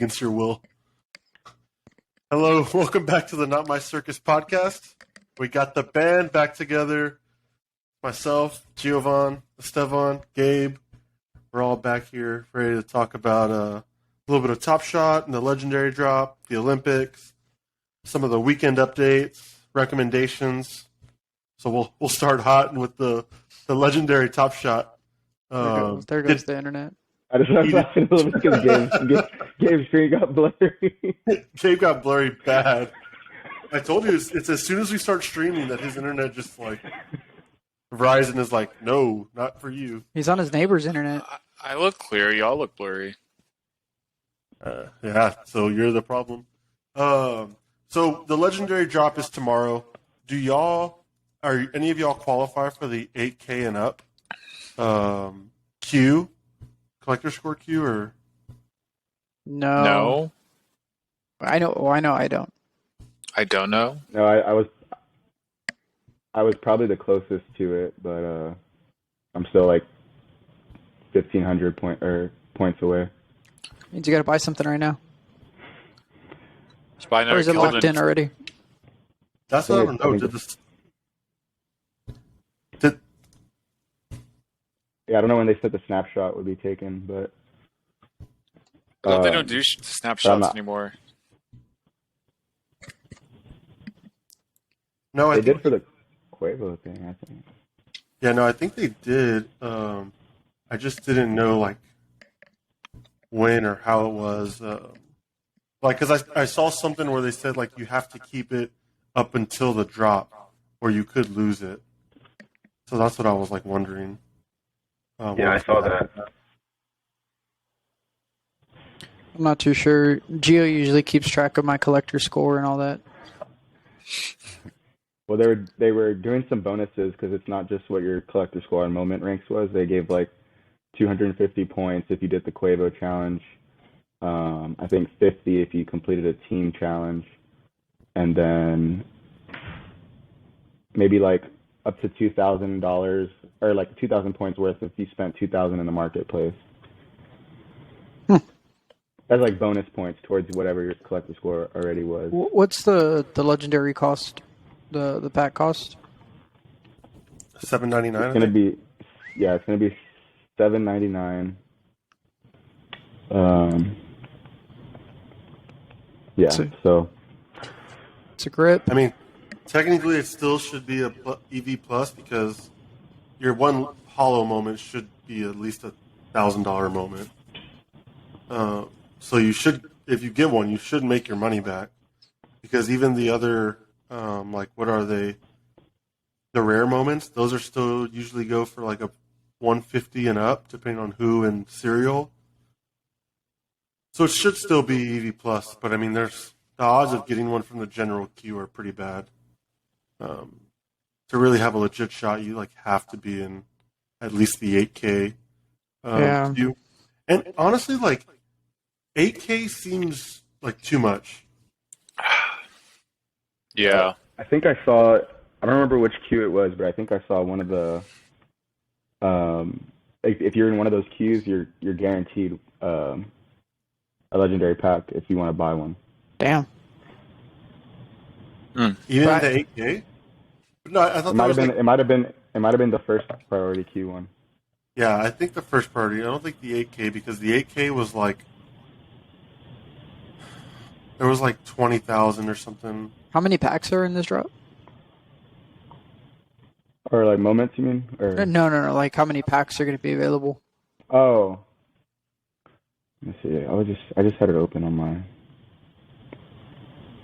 against your will. Hello, welcome back to the Not My Circus Podcast. We got the band back together. Myself, Giovan, Estevan, Gabe. We're all back here ready to talk about a little bit of TopShot and the Legendary Drop, the Olympics, some of the weekend updates, recommendations. So we'll start hot with the Legendary TopShot. There goes the internet. I just was laughing a little bit because Gabe's screen got blurry. Gabe got blurry bad. I told you it's as soon as we start streaming that his internet just like Verizon is like, no, not for you. He's on his neighbor's internet. I look clear. Y'all look blurry. Yeah, so you're the problem. So the Legendary Drop is tomorrow. Are any of y'all qualify for the 8K and up queue? Collector score queue or No. I know. Oh, I know. I don't. I don't know. No, I was probably the closest to it, but I'm still like 1,500 points away. Means you got to buy something right now. Just buy another Or is it locked in already? that's what I don't know. Yeah, I don't know when they said the snapshot would be taken, but They don't do snapshots anymore. No, they did for the Quavo thing, I think. Yeah, no, I think they did. I just didn't know like when or how it was. Because I saw something where they said like you have to keep it up until the drop, or you could lose it. So that's what I was like wondering. Yeah, I saw that. I'm not too sure. Gio usually keeps track of my collector score and all that. Well, they were doing some bonuses because it's not just what your collector score on moment ranks was. They gave like 250 points if you did the Quavo challenge. I think 50 if you completed a team challenge, and then maybe like up to $2,000 or like 2,000 points worth if you spent 2,000 in the marketplace. That's like bonus points towards whatever your collector score already was. What's the legendary cost? The pack cost? $7.99. It's gonna be $7.99. So it's a grip. I mean, technically, it still should be a EV plus because your one hollow moment should be at least $1,000 moment. So you should, if you get one, you should make your money back because even the other, like what are they? The rare moments, those are still usually go for like a 150 and up, depending on who and serial. So it should still be EV plus, but I mean, there's the odds of getting one from the general queue are pretty bad. To really have a legit shot, you like have to be in at least the 8K queue. And honestly, like 8K seems like too much. Yeah. I think I saw. I don't remember which queue it was, but I think I saw one of the. If you're in one of those queues, you're guaranteed a legendary pack if you want to buy one. Damn. Even the 8K? No, I thought it might have been the first priority queue one. Yeah, I think the first priority. I don't think the 8K because the 8K was like there was like 20,000 or something. How many packs are in this drop? Or like moments, you mean? Or No. Like how many packs are going to be available? Oh, let me see. I just had it open on my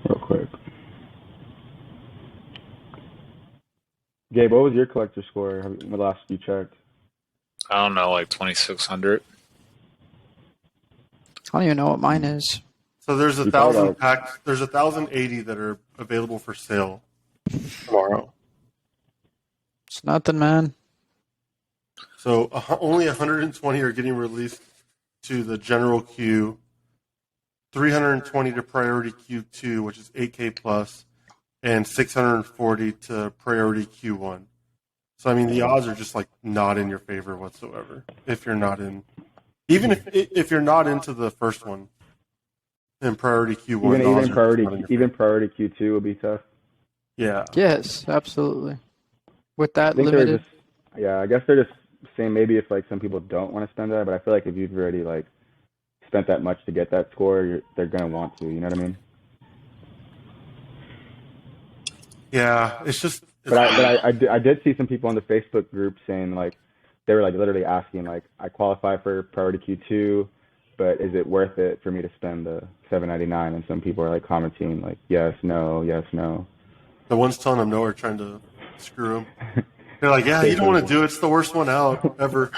real quick. Gabe, what was your collector score the last you checked? I don't know, like 2,600. I don't even know what mine is. So there's 1,000 packs. There's 1,080 that are available for sale tomorrow. It's nothing, man. So only 120 are getting released to the general queue, 320 to priority queue 2, which is 8K plus, and 640 to priority Q1. So I mean, the odds are just like not in your favor whatsoever if you're not in. Even if you're not into the first one, And priority Q1. Even priority Q2 will be tough. Yeah. Yes, absolutely. With that I think limited. I guess they're just saying maybe if like some people don't want to spend that, but I feel like if you've already like spent that much to get that score, they're gonna want to. You know what I mean? Yeah, it's just. But I did see some people on the Facebook group saying like they were like literally asking like I qualify for priority Q2, but is it worth it for me to spend the $7.99? And some people are like commenting like yes, no, yes, no. The ones telling them no are trying to screw them. They're like, yeah, you don't want to do it. It's the worst one out ever.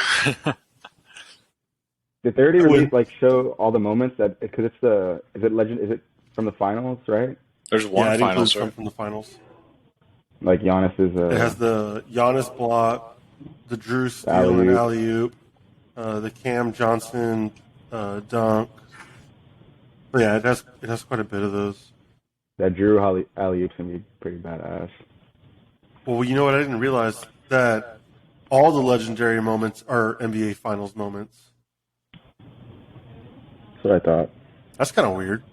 Did they already release like show all the moments that because is it from the finals, right? There's one finals, right? From the finals. Like Giannis is It has the Giannis block, the Drew steal and alley-oop, the Cam Johnson dunk. But yeah, it has quite a bit of those. That Drew alley-oop's gonna be pretty badass. Well, you know what? I didn't realize that all the legendary moments are NBA Finals moments. That's what I thought. That's kind of weird.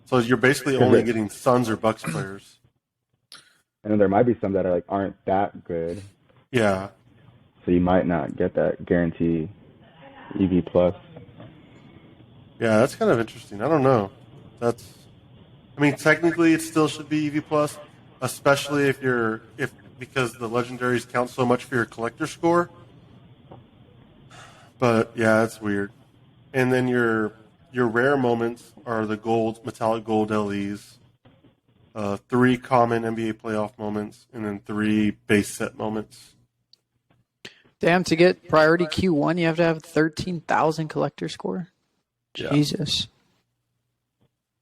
So you're basically only getting Suns or Bucks players. And then there might be some that are like aren't that good. Yeah. So you might not get that guarantee EV plus. Yeah, that's kind of interesting. I don't know. Technically it still should be EV plus, especially because the legendaries count so much for your collector score. But yeah, that's weird. And then your rare moments are the metallic gold LEs, 3 common NBA playoff moments, and then 3 base set moments. Damn, to get priority Q1, you have to have 13,000 collector score. Yeah. Jesus.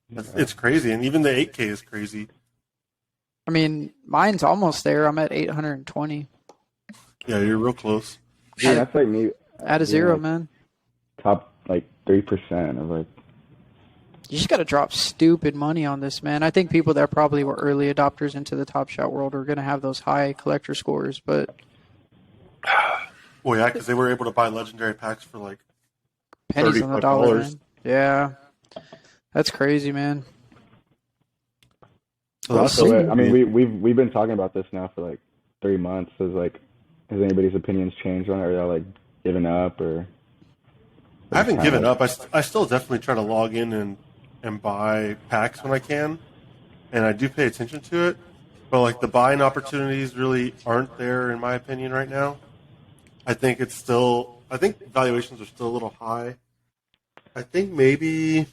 It's crazy, and even the 8K is crazy. I mean, mine's almost there. I'm at 820. Yeah, you're real close. Yeah, that's like me. Add a zero, like, man. Top like 3% of like. You just got to drop stupid money on this, man. I think people that probably were early adopters into the TopShot world are going to have those high collector scores, but. Well, yeah, because they were able to buy legendary packs for like pennies on the dollar. Man. Yeah, that's crazy, man. So I mean, we've been talking about this now for like 3 months. Has anybody's opinions changed on it? Are y'all like giving up or? I haven't given up. I still definitely try to log in and buy packs when I can, and I do pay attention to it. But like the buying opportunities really aren't there in my opinion right now. I think valuations are still a little high. I think maybe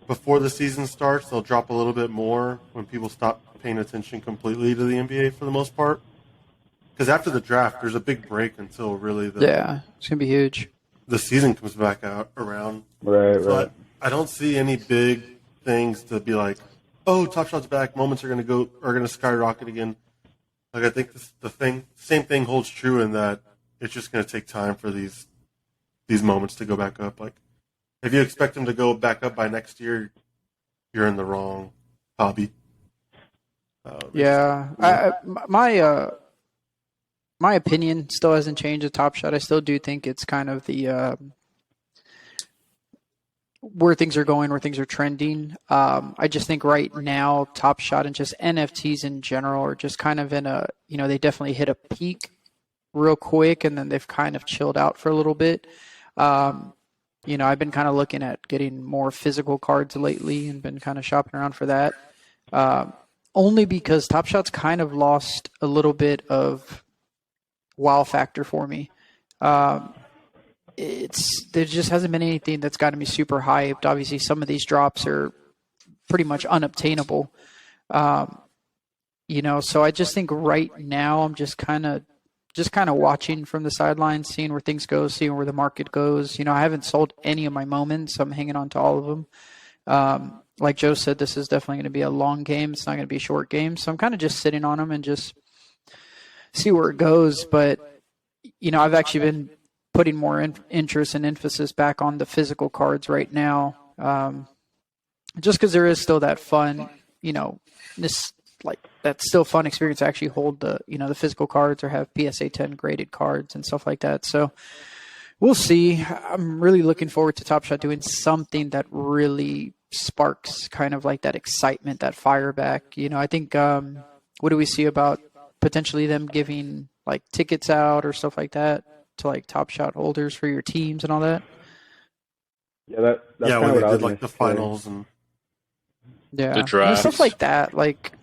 before the season starts, they'll drop a little bit more when people stop paying attention completely to the NBA for the most part. Because after the draft, there's a big break until really it's going to be huge. The season comes back around. Right. I don't see any big things to be like, oh, TopShot's back. Moments are going to skyrocket again. Like I think same thing holds true in that it's just going to take time for these moments to go back up. Like if you expect them to go back up by next year, you're in the wrong hobby. My opinion still hasn't changed with TopShot. I still do think it's kind of the where things are going, where things are trending. I just think right now TopShot and just NFTs in general are just kind of in they definitely hit a peak real quick and then they've kind of chilled out for a little bit. I've been kind of looking at getting more physical cards lately and been kind of shopping around for that. Only because TopShot's kind of lost a little bit of wow factor for me. There just hasn't been anything that's gotten me super hyped. Obviously, some of these drops are pretty much unobtainable. So I just think right now I'm just kind of watching from the sidelines, seeing where things go, seeing where the market goes. I haven't sold any of my moments. I'm hanging on to all of them. Like Joe said, this is definitely going to be a long game. It's not going to be a short game. So I'm kind of just sitting on them and just see where it goes. But, I've actually been putting more interest and emphasis back on the physical cards right now. Just because there is still that fun, that's still fun experience to actually hold the physical cards or have PSA 10 graded cards and stuff like that. So We'll see. I'm really looking forward to TopShot doing something that really sparks kind of like that excitement, that fire back. I think what do we see about potentially them giving like tickets out or stuff like that to like TopShot holders for your teams and all that? Yeah, that's kind of when what they I was did like the finals and The I drafts. stuff like that, like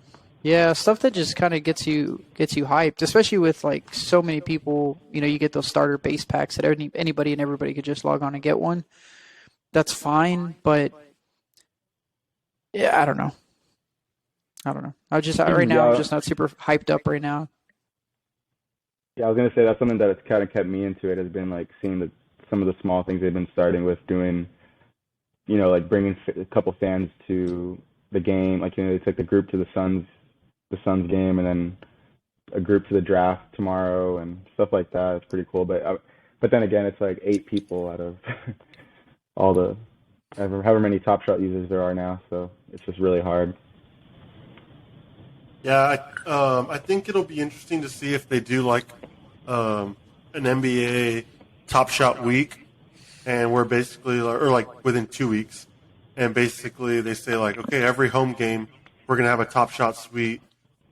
stuff that just kind of gets you hyped, especially with like so many people. You get those starter base packs that anybody and everybody could just log on and get one. That's fine, but yeah, I don't know. I just right now I'm just not super hyped up right now. Yeah, I was gonna say that's something that has kind of kept me into it. Has been like seeing some of the small things they've been starting with doing. Like bringing a couple fans to the game. Like they took the group to the Suns game, and then a group to the draft tomorrow, and stuff like that. It's pretty cool. But then again, it's like 8 people out of all the however many TopShot users there are now. So it's just really hard. Yeah, I think it'll be interesting to see if they do like an NBA TopShot week, and we're basically or like within 2 weeks, and basically they say like, okay, every home game we're gonna have a TopShot suite,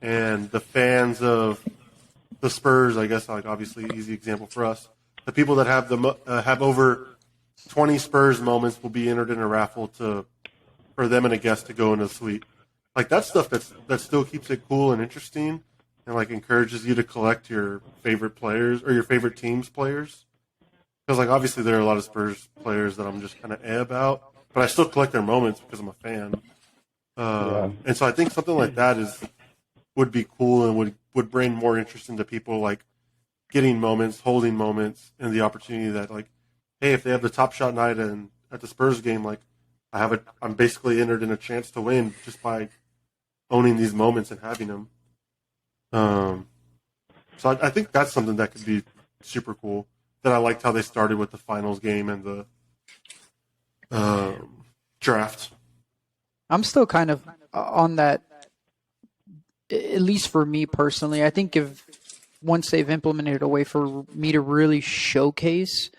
and the fans of the Spurs, I guess, like obviously easy example for us, the people that have over 20 Spurs moments will be entered in a raffle for them and a guest to go into the suite. Like that stuff that still keeps it cool and interesting, and like encourages you to collect your favorite players or your favorite team's players. Because like obviously there are a lot of Spurs players that I'm just kind of about, but I still collect their moments because I'm a fan. And so I think something like that would be cool and would bring more interest into people, like getting moments, holding moments, and the opportunity that like, hey, if they have the TopShot night and at the Spurs game, like I'm basically entered in a chance to win just by owning these moments and having them. So I think that's something that could be super cool. That I liked how they started with the finals game and the draft. I'm still kind of on that, at least for me personally. I think if once they've implemented a way for me to really showcase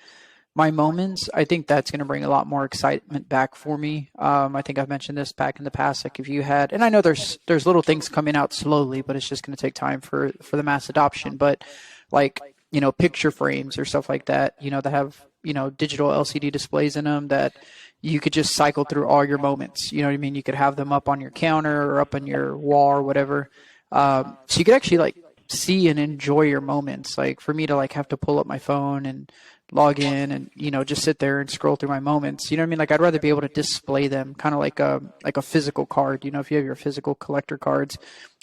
my moments, I think that's going to bring a lot more excitement back for me. I think I've mentioned this back in the past. Like if you had, and I know there's little things coming out slowly, but it's just going to take time for the mass adoption. But like, picture frames or stuff like that, that have, digital LCD displays in them that you could just cycle through all your moments. You know what I mean? You could have them up on your counter or up on your wall or whatever. So you could actually like see and enjoy your moments. Like for me to like have to pull up my phone and log in and, just sit there and scroll through my moments. You know what I mean? Like I'd rather be able to display them kind of like a physical card. If you have your physical collector cards,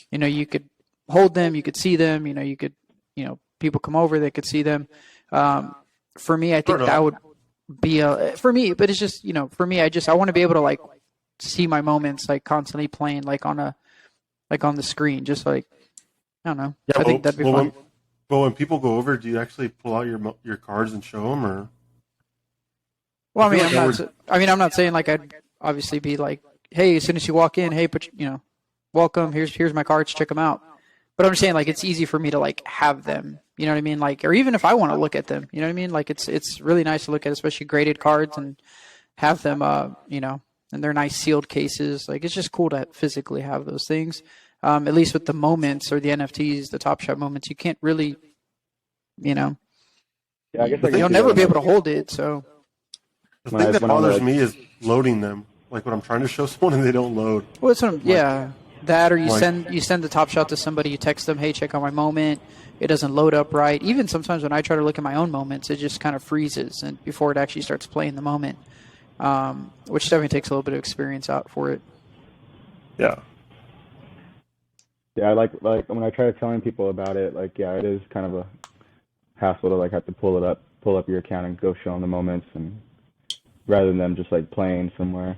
you could hold them, you could see them, you could, people come over, they could see them. For me, I think that would be for me, but it's just, for me, I want to be able to like see my moments like constantly playing like on the screen, just like, I don't know. Yeah, I think that'd be fun. But when people go over, do you actually pull out your cards and show them, or? Well, I'm not saying like I'd obviously be like, hey, as soon as you walk in, hey, welcome. Here's my cards. Check them out. But I'm saying like it's easy for me to like have them. You know what I mean? Like, or even if I want to look at them, you know what I mean? Like it's really nice to look at, especially graded cards, and have them, and they're nice sealed cases. Like it's just cool to physically have those things. At least with the moments or the NFTs, the TopShot moments, you can't really, Yeah, I guess you'll never be able to hold it. So the thing that bothers me is loading them. Like when I'm trying to show someone and they don't load. Well, that, or you send the TopShot to somebody, you text them, hey, check out my moment. It doesn't load up right. Even sometimes when I try to look at my own moments, it just kind of freezes and before it actually starts playing the moment, which definitely takes a little bit of experience out for it. Yeah. Yeah, like when I try telling people about it, like it is kind of a hassle to like have to pull up your account and go show them the moments, and rather than them just like playing somewhere.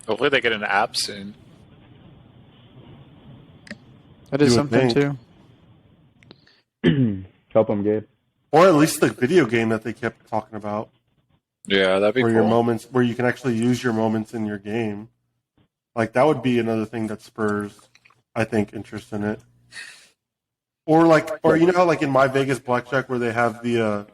Hopefully they get an app soon. That is something too. Help them, Gabe. Or at least the video game that they kept talking about. Yeah, that'd be cool. Your moments, where you can actually use your moments in your game. Like that would be another thing that spurs, I think, interest in it. Or how like in My Vegas Blackjack, where they have the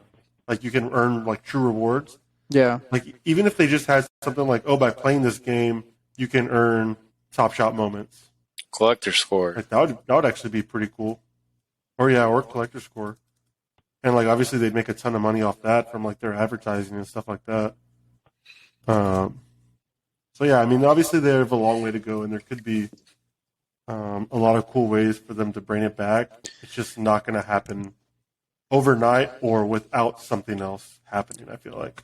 like you can earn like true rewards. Yeah. Like even if they just had something like, oh, by playing this game, you can earn TopShot moments. Collector score. Like that would actually be pretty cool. Or collector score. And like obviously they'd make a ton of money off that from like their advertising and stuff like that. So yeah, I mean obviously they have a long way to go, and there could be a lot of cool ways for them to bring it back. It's just not going to happen overnight or without something else happening, I feel like.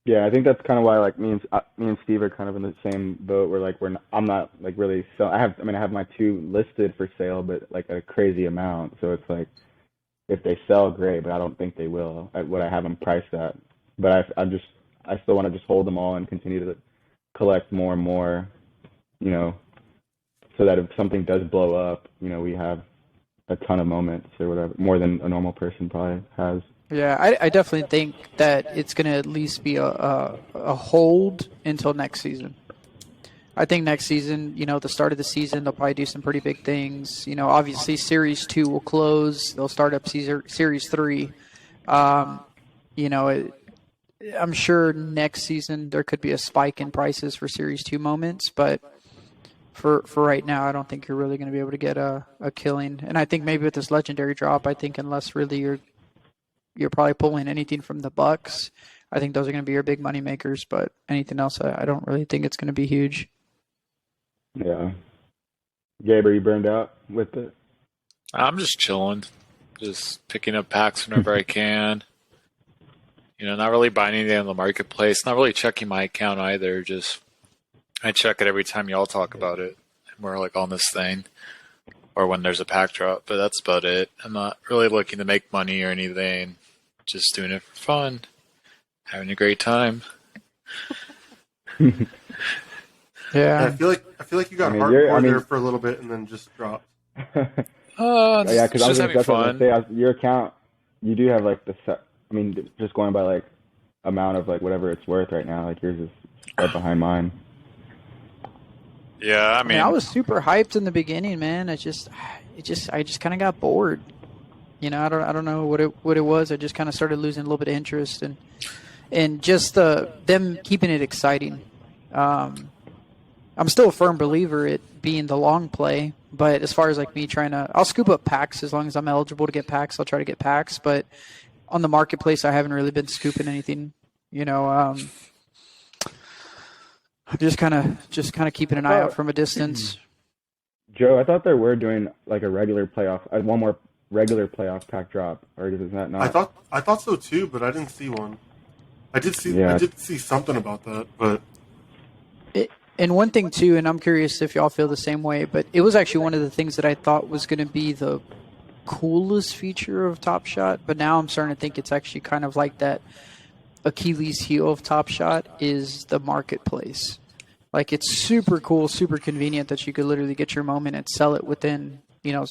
Yeah, I think that's kind of why like me and Steve are kind of in the same boat where like I'm not like really I have my 2 listed for sale, but like a crazy amount. So it's like if they sell, great, but I don't think they will at what I have them priced at. But I still want to just hold them all and continue to collect more and more, you know, so that if something does blow up, you know, we have a ton of moments or whatever, more than a normal person probably has. Yeah, I definitely think that it's going to at least be a hold until next season. I think next season, you know, the start of the season, they'll probably do some pretty big things. You know, obviously Series 2 will close. They'll start up Series 3. You know, I'm sure next season there could be a spike in prices for Series 2 moments, but for right now, I don't think you're really going to be able to get a killing. And I think maybe with this legendary drop, I think unless really you're probably pulling anything from the Bucks, I think those are going to be your big money makers. But anything else, I don't really think it's going to be huge. Yeah. Gabe, are you burned out with it? I'm just chilling, just picking up packs whenever I can. You know, not really buying anything on the marketplace, not really checking my account either. Just I check it every time y'all talk about it, and we're like on this thing, or when there's a pack drop. But that's about it. I'm not really looking to make money or anything. Just doing it for fun, having a great time. Yeah, Yeah. I feel like you got hardcore there for a little bit and then just dropped. Yeah, because I was having fun. Say, your account, you do have like just going by like amount of like whatever it's worth right now, like yours is right behind mine. Yeah, I mean, I was super hyped in the beginning, man. I just kind of got bored. You know, I don't know what it was. I just kind of started losing a little bit of interest and just them keeping it exciting. I'm still a firm believer it being the long play, but as far as like me I'll scoop up packs as long as I'm eligible to get packs. I'll try to get packs, but on the marketplace, I haven't really been scooping anything. You know, I'm just kind of keeping an eye out from a distance. Joe, I thought they were doing like a regular playoff, one more regular playoff pack drop, or is that not? I thought so too, but I didn't see one. I did see something about that, but. And one thing too, and I'm curious if y'all feel the same way, but it was actually one of the things that I thought was going to be the coolest feature of TopShot, but now I'm starting to think it's actually kind of like that Achilles heel of TopShot is the marketplace. Like it's super cool, super convenient that you could literally get your moment and sell it within, you know,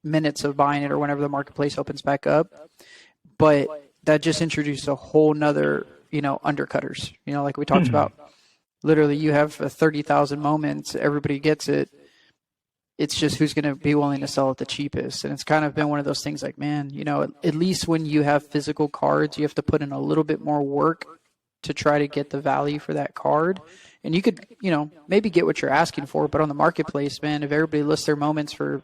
minutes of buying it or whenever the marketplace opens back up. But that just introduced a whole nother, you know, undercutters, you know, like we talked about. Literally, you have 30,000 moments. Everybody gets it. It's just who's going to be willing to sell it the cheapest. And it's kind of been one of those things like, man, you know, at least when you have physical cards, you have to put in a little bit more work to try to get the value for that card. And you could, you know, maybe get what you're asking for. But on the marketplace, man, if everybody lists their moments for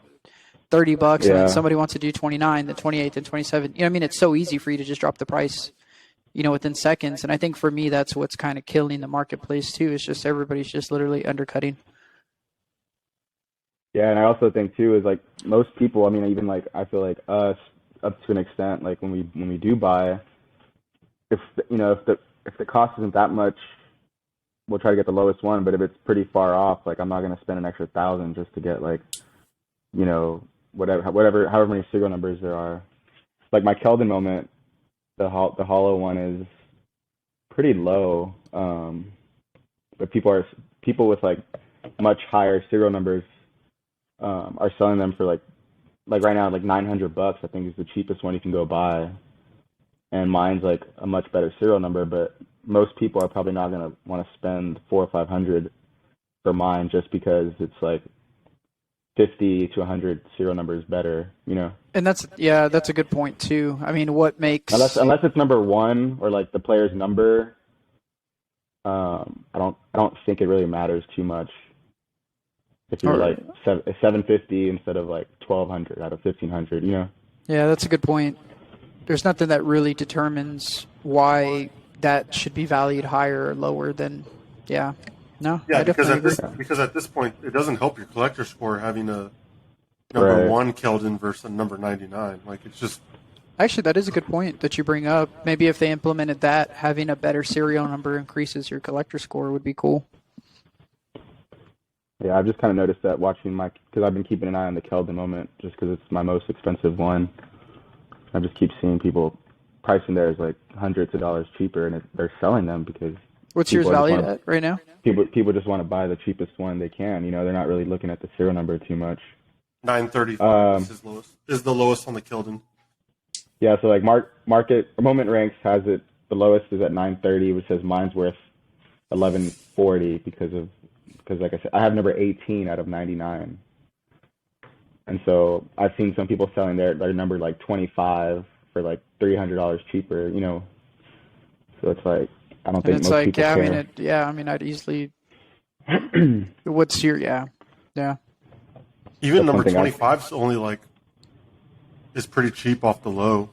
$30 and then somebody wants to do 29, then 28, then 27, you know what I mean? It's so easy for you to just drop the price, you know, within seconds. And I think for me, that's what's kind of killing the marketplace too. It's just everybody's just literally undercutting. Yeah, and I also think too is like most people. I mean, even like I feel like us up to an extent. Like when we do buy, if the cost isn't that much, we'll try to get the lowest one. But if it's pretty far off, like I'm not gonna spend an extra 1,000 just to get like, you know, however many serial numbers there are. Like my Keldon moment. The hollow one is pretty low, but people with like much higher serial numbers are selling them for like right now like $900. I think is the cheapest one you can go buy, and mine's like a much better serial number. But most people are probably not gonna want to spend $400 or $500 for mine just because it's like 50 to 100 serial numbers better, And that's a good point too. I mean, what makes unless it's number one or like the player's number, I don't think it really matters too much if you're like 750 instead of like 1200 out of 1500, Yeah, that's a good point. There's nothing that really determines why that should be valued higher or lower than, I because definitely agree. because at this point it doesn't help your collector score having a number one Keldon versus a number 99. Like it's just Actually, that is a good point that you bring up. Maybe if they implemented that, having a better serial number increases your collector score would be cool. Yeah, I've just kind of noticed that watching because I've been keeping an eye on the Keldon moment just because it's my most expensive one. I just keep seeing people pricing theirs like hundreds of dollars cheaper, and they're selling them because. What's yours valued at right now? People just want to buy the cheapest one they can. They're not really looking at the serial number too much. 935 is the lowest on the Keldon. Yeah, so like market moment ranks has it. The lowest is at 930, which says mine's worth 1140 because like I said, I have number 18 out of 99. And so I've seen some people selling their number like 25 for like $300 cheaper. So it's like I don't think most people care. I mean, I'd easily. What's your Even That's number 25 is only is pretty cheap off the low.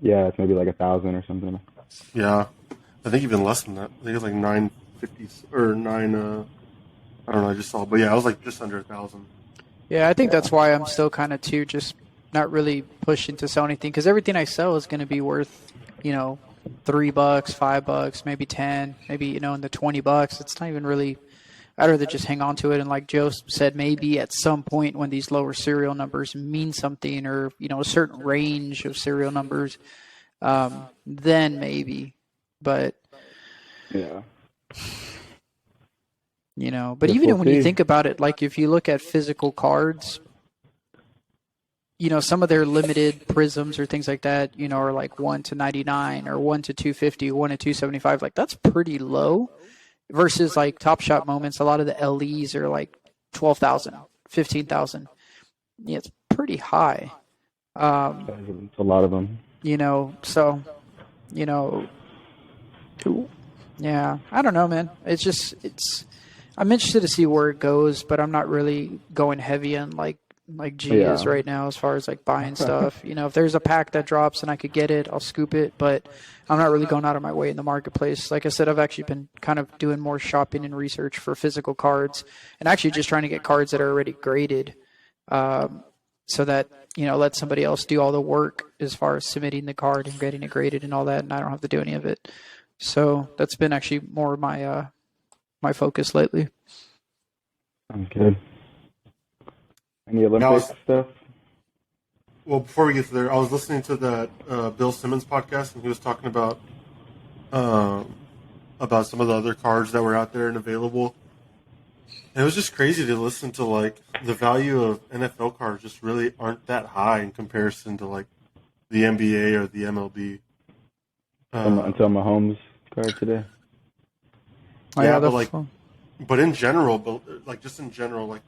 Yeah, it's maybe like 1,000 or something. Yeah, I think even less than that. I think it's like 950 or 9. I don't know. I just saw, but yeah, I was like just under 1,000. Yeah, I think that's why I'm still kind of too just not really pushing to sell anything because everything I sell is going to be worth, $3, $5, maybe 10, maybe in the $20. It's not even really. I'd rather just hang on to it. And like Joe said, maybe at some point when these lower serial numbers mean something or, a certain range of serial numbers, then maybe. But, yeah. But even when you think about it, like if you look at physical cards, some of their limited prisms or things like that, are like 1 to 99 or 1 to 250, 1 to 275. Like that's pretty low. Versus like TopShot moments, a lot of the LEs are like 12,000, 15,000. Yeah, it's pretty high. It's a lot of them. So, yeah, I don't know, man. I'm interested to see where it goes, but I'm not really going heavy on like G is right now as far as like buying stuff. If there's a pack that drops and I could get it, I'll scoop it, but I'm not really going out of my way in the marketplace. Like I said, I've actually been kind of doing more shopping and research for physical cards and actually just trying to get cards that are already graded so that, let somebody else do all the work as far as submitting the card and getting it graded and all that, and I don't have to do any of it. So that's been actually more of my my focus lately. Sounds good. Any Olympic stuff? Well, before we get to there, I was listening to that Bill Simmons podcast, and he was talking about some of the other cards that were out there and available. And it was just crazy to listen to like the value of NFL cards just really aren't that high in comparison to like the NBA or the MLB. Until Mahomes card today. But in general, the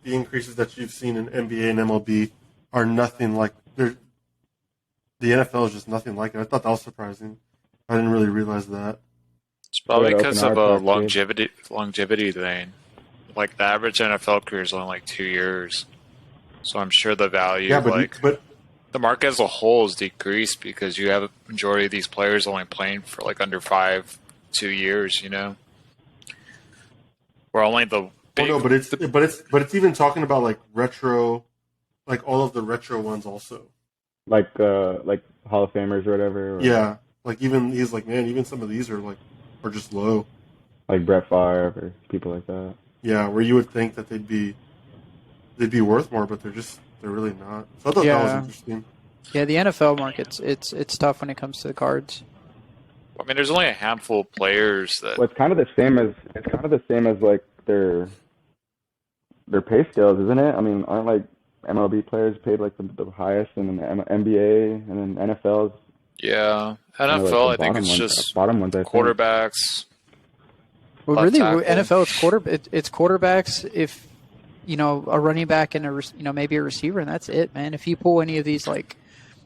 increases that you've seen in NBA and MLB are nothing like the NFL is just nothing like it. I thought that was surprising. I didn't really realize that. It's probably because of a longevity thing. Like the average NFL career is only like 2 years, so I'm sure the value but the market as a whole is decreased because you have a majority of these players only playing for like under 2 years. Where only the big... but it's even talking about like retro, like all of the retro ones also. Like Hall of Famers or whatever. Yeah, like even he's like, man, even some of these are just low. Like Brett Favre or people like that. Yeah, where you would think that they'd be worth more, but they're really not. So I thought that was interesting. Yeah, the NFL market's it's tough when it comes to the cards. I mean, there's only a handful of players that. Well, it's kind of the same as like their pay scales, isn't it? I mean, aren't like MLB players paid like the highest, and then the NBA, and then NFL's. Yeah, NFL. Like I think it's just bottom ones. Quarterbacks. Well, really, NFL it's quarterbacks. If a running back and maybe a receiver, and that's it, man. If you pull any of these like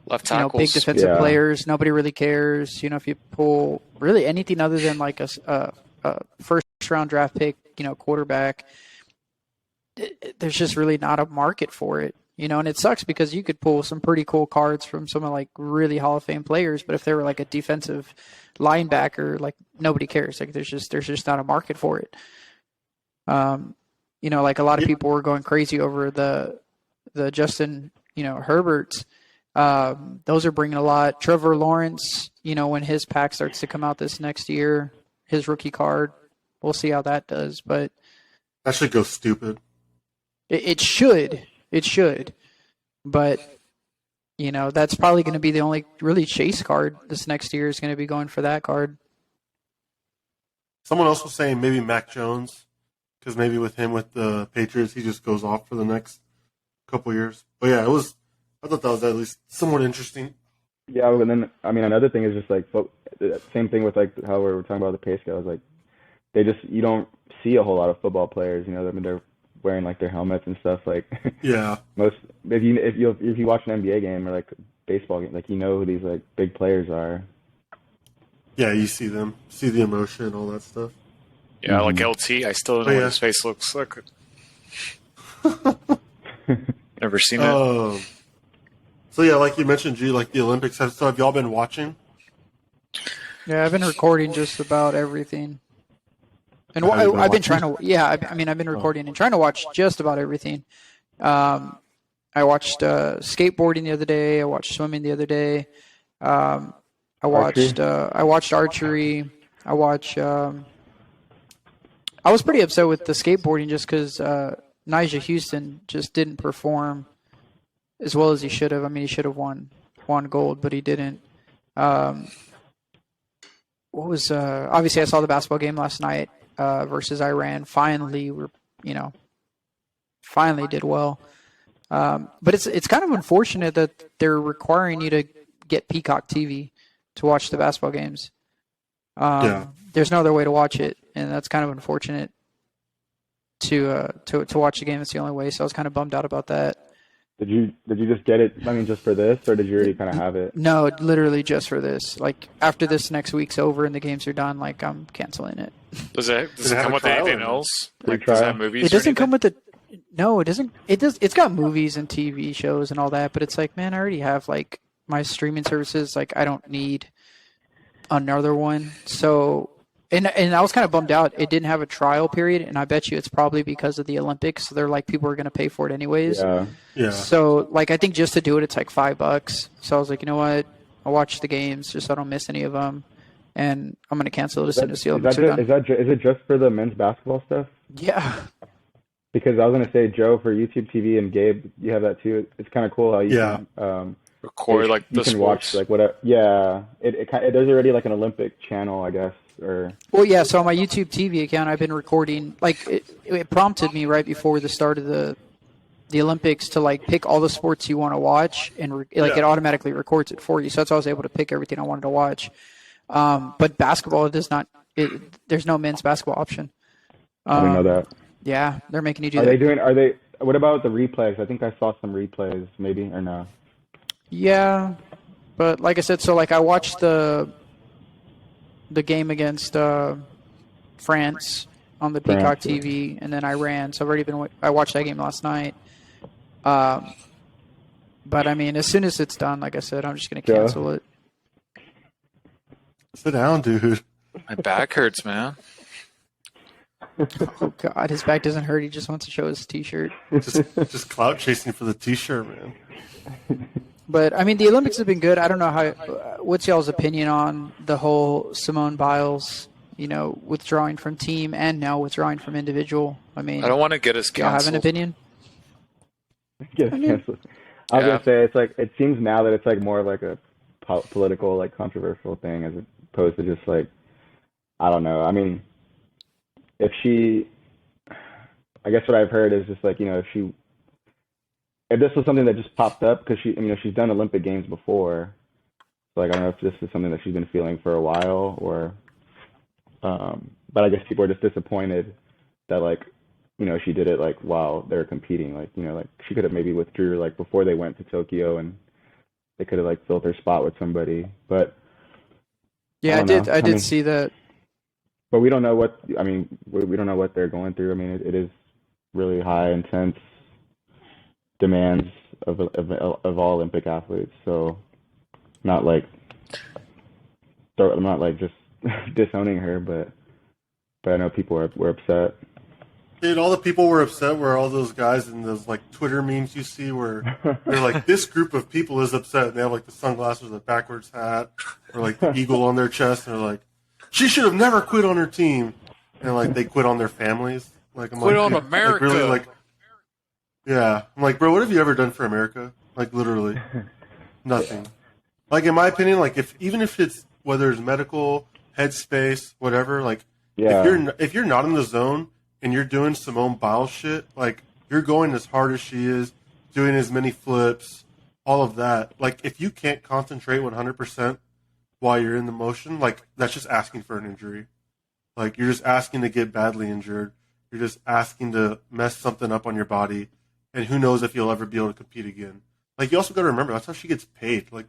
Left big tackles. defensive players, nobody really cares. If you pull really anything other than like a first round draft pick, quarterback, there's just really not a market for it. And it sucks because you could pull some pretty cool cards from some of like really Hall of Fame players, but if they were like a defensive linebacker, like nobody cares. Like there's just not a market for it. Like a lot of people were going crazy over the Justin, Herberts. Those are bringing a lot. Trevor Lawrence, when his pack starts to come out this next year, his rookie card, we'll see how that does. But that should go stupid. It should. It should. But, that's probably going to be the only really chase card this next year is going to be going for that card. Someone else was saying maybe Mac Jones, because maybe with him with the Patriots, he just goes off for the next couple years. But yeah, I thought that was at least somewhat interesting. Yeah, and then another thing is just like same thing with like how we were talking about the pay scale. Is like you don't see a whole lot of football players. They're wearing like their helmets and stuff. Like yeah, if you watch an NBA game or like baseball game, like who these like big players are. Yeah, you see them, see the emotion, all that stuff. Yeah, like LT. I still don't know what his face looks like. Never seen it. So yeah, like you mentioned, G, like the Olympics. So have y'all been watching? Yeah, I've been recording just about everything. And I've been trying to. Yeah, I've been recording and trying to watch just about everything. I watched skateboarding the other day. I watched swimming the other day. I watched archery. I was pretty upset with the skateboarding just because Nyjah Houston just didn't perform as well as he should have. He should have won gold, but he didn't. Obviously I saw the basketball game last night versus Iran. Finally did well. But it's kind of unfortunate that they're requiring you to get Peacock TV to watch the basketball games. There's no other way to watch it, and that's kind of unfortunate to watch the game. It's the only way, so I was kind of bummed out about that. Did you just get it, just for this, or did you already kind of have it? No, literally just for this. Like, after this next week's over and the games are done, like, I'm canceling it. Does it come with anything else? Like, does it have movies? It doesn't come with no, it doesn't. It's got movies and TV shows and all that, but it's like, man, I already have, like, my streaming services. Like, I don't need another one. So, and I was kind of bummed out. It didn't have a trial period, and I bet you it's probably because of the Olympics. So they're like, people are going to pay for it anyways. Yeah. So, like, I think just to do it, it's like $5. So I was like, you know what? I'll watch the games just so I don't miss any of them, and I'm going to cancel it as soon as the Olympics are done. Is it just for the men's basketball stuff? Yeah. Because I was going to say, Joe, for YouTube TV, and Gabe, you have that too. It's kind of cool how you can record like you the can sports. watch like whatever. Yeah, there's already like an Olympic channel, I guess. Well, yeah. So on my YouTube TV account, I've been recording. Like it prompted me right before the start of the Olympics to like pick all the sports you want to watch, and it automatically records it for you. So that's how I was able to pick everything I wanted to watch. But basketball, it does not. There's no men's basketball option. I didn't know that. Yeah, they're making you do that. Are they? What about the replays? I think I saw some replays, maybe or no. Yeah, but like I said, so like I watched the game against France on the Peacock TV, and then Iran. So I watched that game last night. But as soon as it's done, like I said, I'm just gonna cancel it. Sit down, dude. My back hurts, man. Oh God, his back doesn't hurt. He just wants to show his T-shirt. Just clout chasing for the T-shirt, man. But the Olympics have been good. I don't know what's y'all's opinion on the whole Simone Biles, withdrawing from team and now withdrawing from individual. I don't want to get us canceled. Y'all have an opinion? Canceled. I was gonna say it seems now that it's like more of like a political, like controversial thing as opposed to just like I don't know. I guess what I've heard is just like if this was something that just popped up because she's done Olympic Games before, so like I don't know if this is something that she's been feeling for a while or, but I guess people are just disappointed that like she did it like while they're competing. Like, like she could have maybe withdrew like before they went to Tokyo, and they could have like filled her spot with somebody. But Yeah, I don't know. I did see that. But we don't know what we don't know what they're going through. I mean, it is really high, intense demands of all Olympic athletes. So, not like I'm not like just disowning her, but I know people were upset. Dude, all the people were upset were all those guys in those like Twitter memes you see where they're like, this group of people is upset, and they have like the sunglasses, the backwards hat, or like the eagle on their chest, and they're like, she should have never quit on her team, and like they quit on their families. Like, I'm Quit like, on America. Like, really, like, yeah. I'm like, bro, what have you ever done for America? Like, literally, nothing. Like, in my opinion, like even if it's whether it's medical, headspace, whatever, like, if you're not in the zone and you're doing Simone Biles shit, like, you're going as hard as she is, doing as many flips, all of that. Like, if you can't concentrate 100% while you're in the motion, like, that's just asking for an injury. Like, you're just asking to get badly injured. You're just asking to mess something up on your body, and who knows if you'll ever be able to compete again. Like, you also got to remember, that's how she gets paid. Like,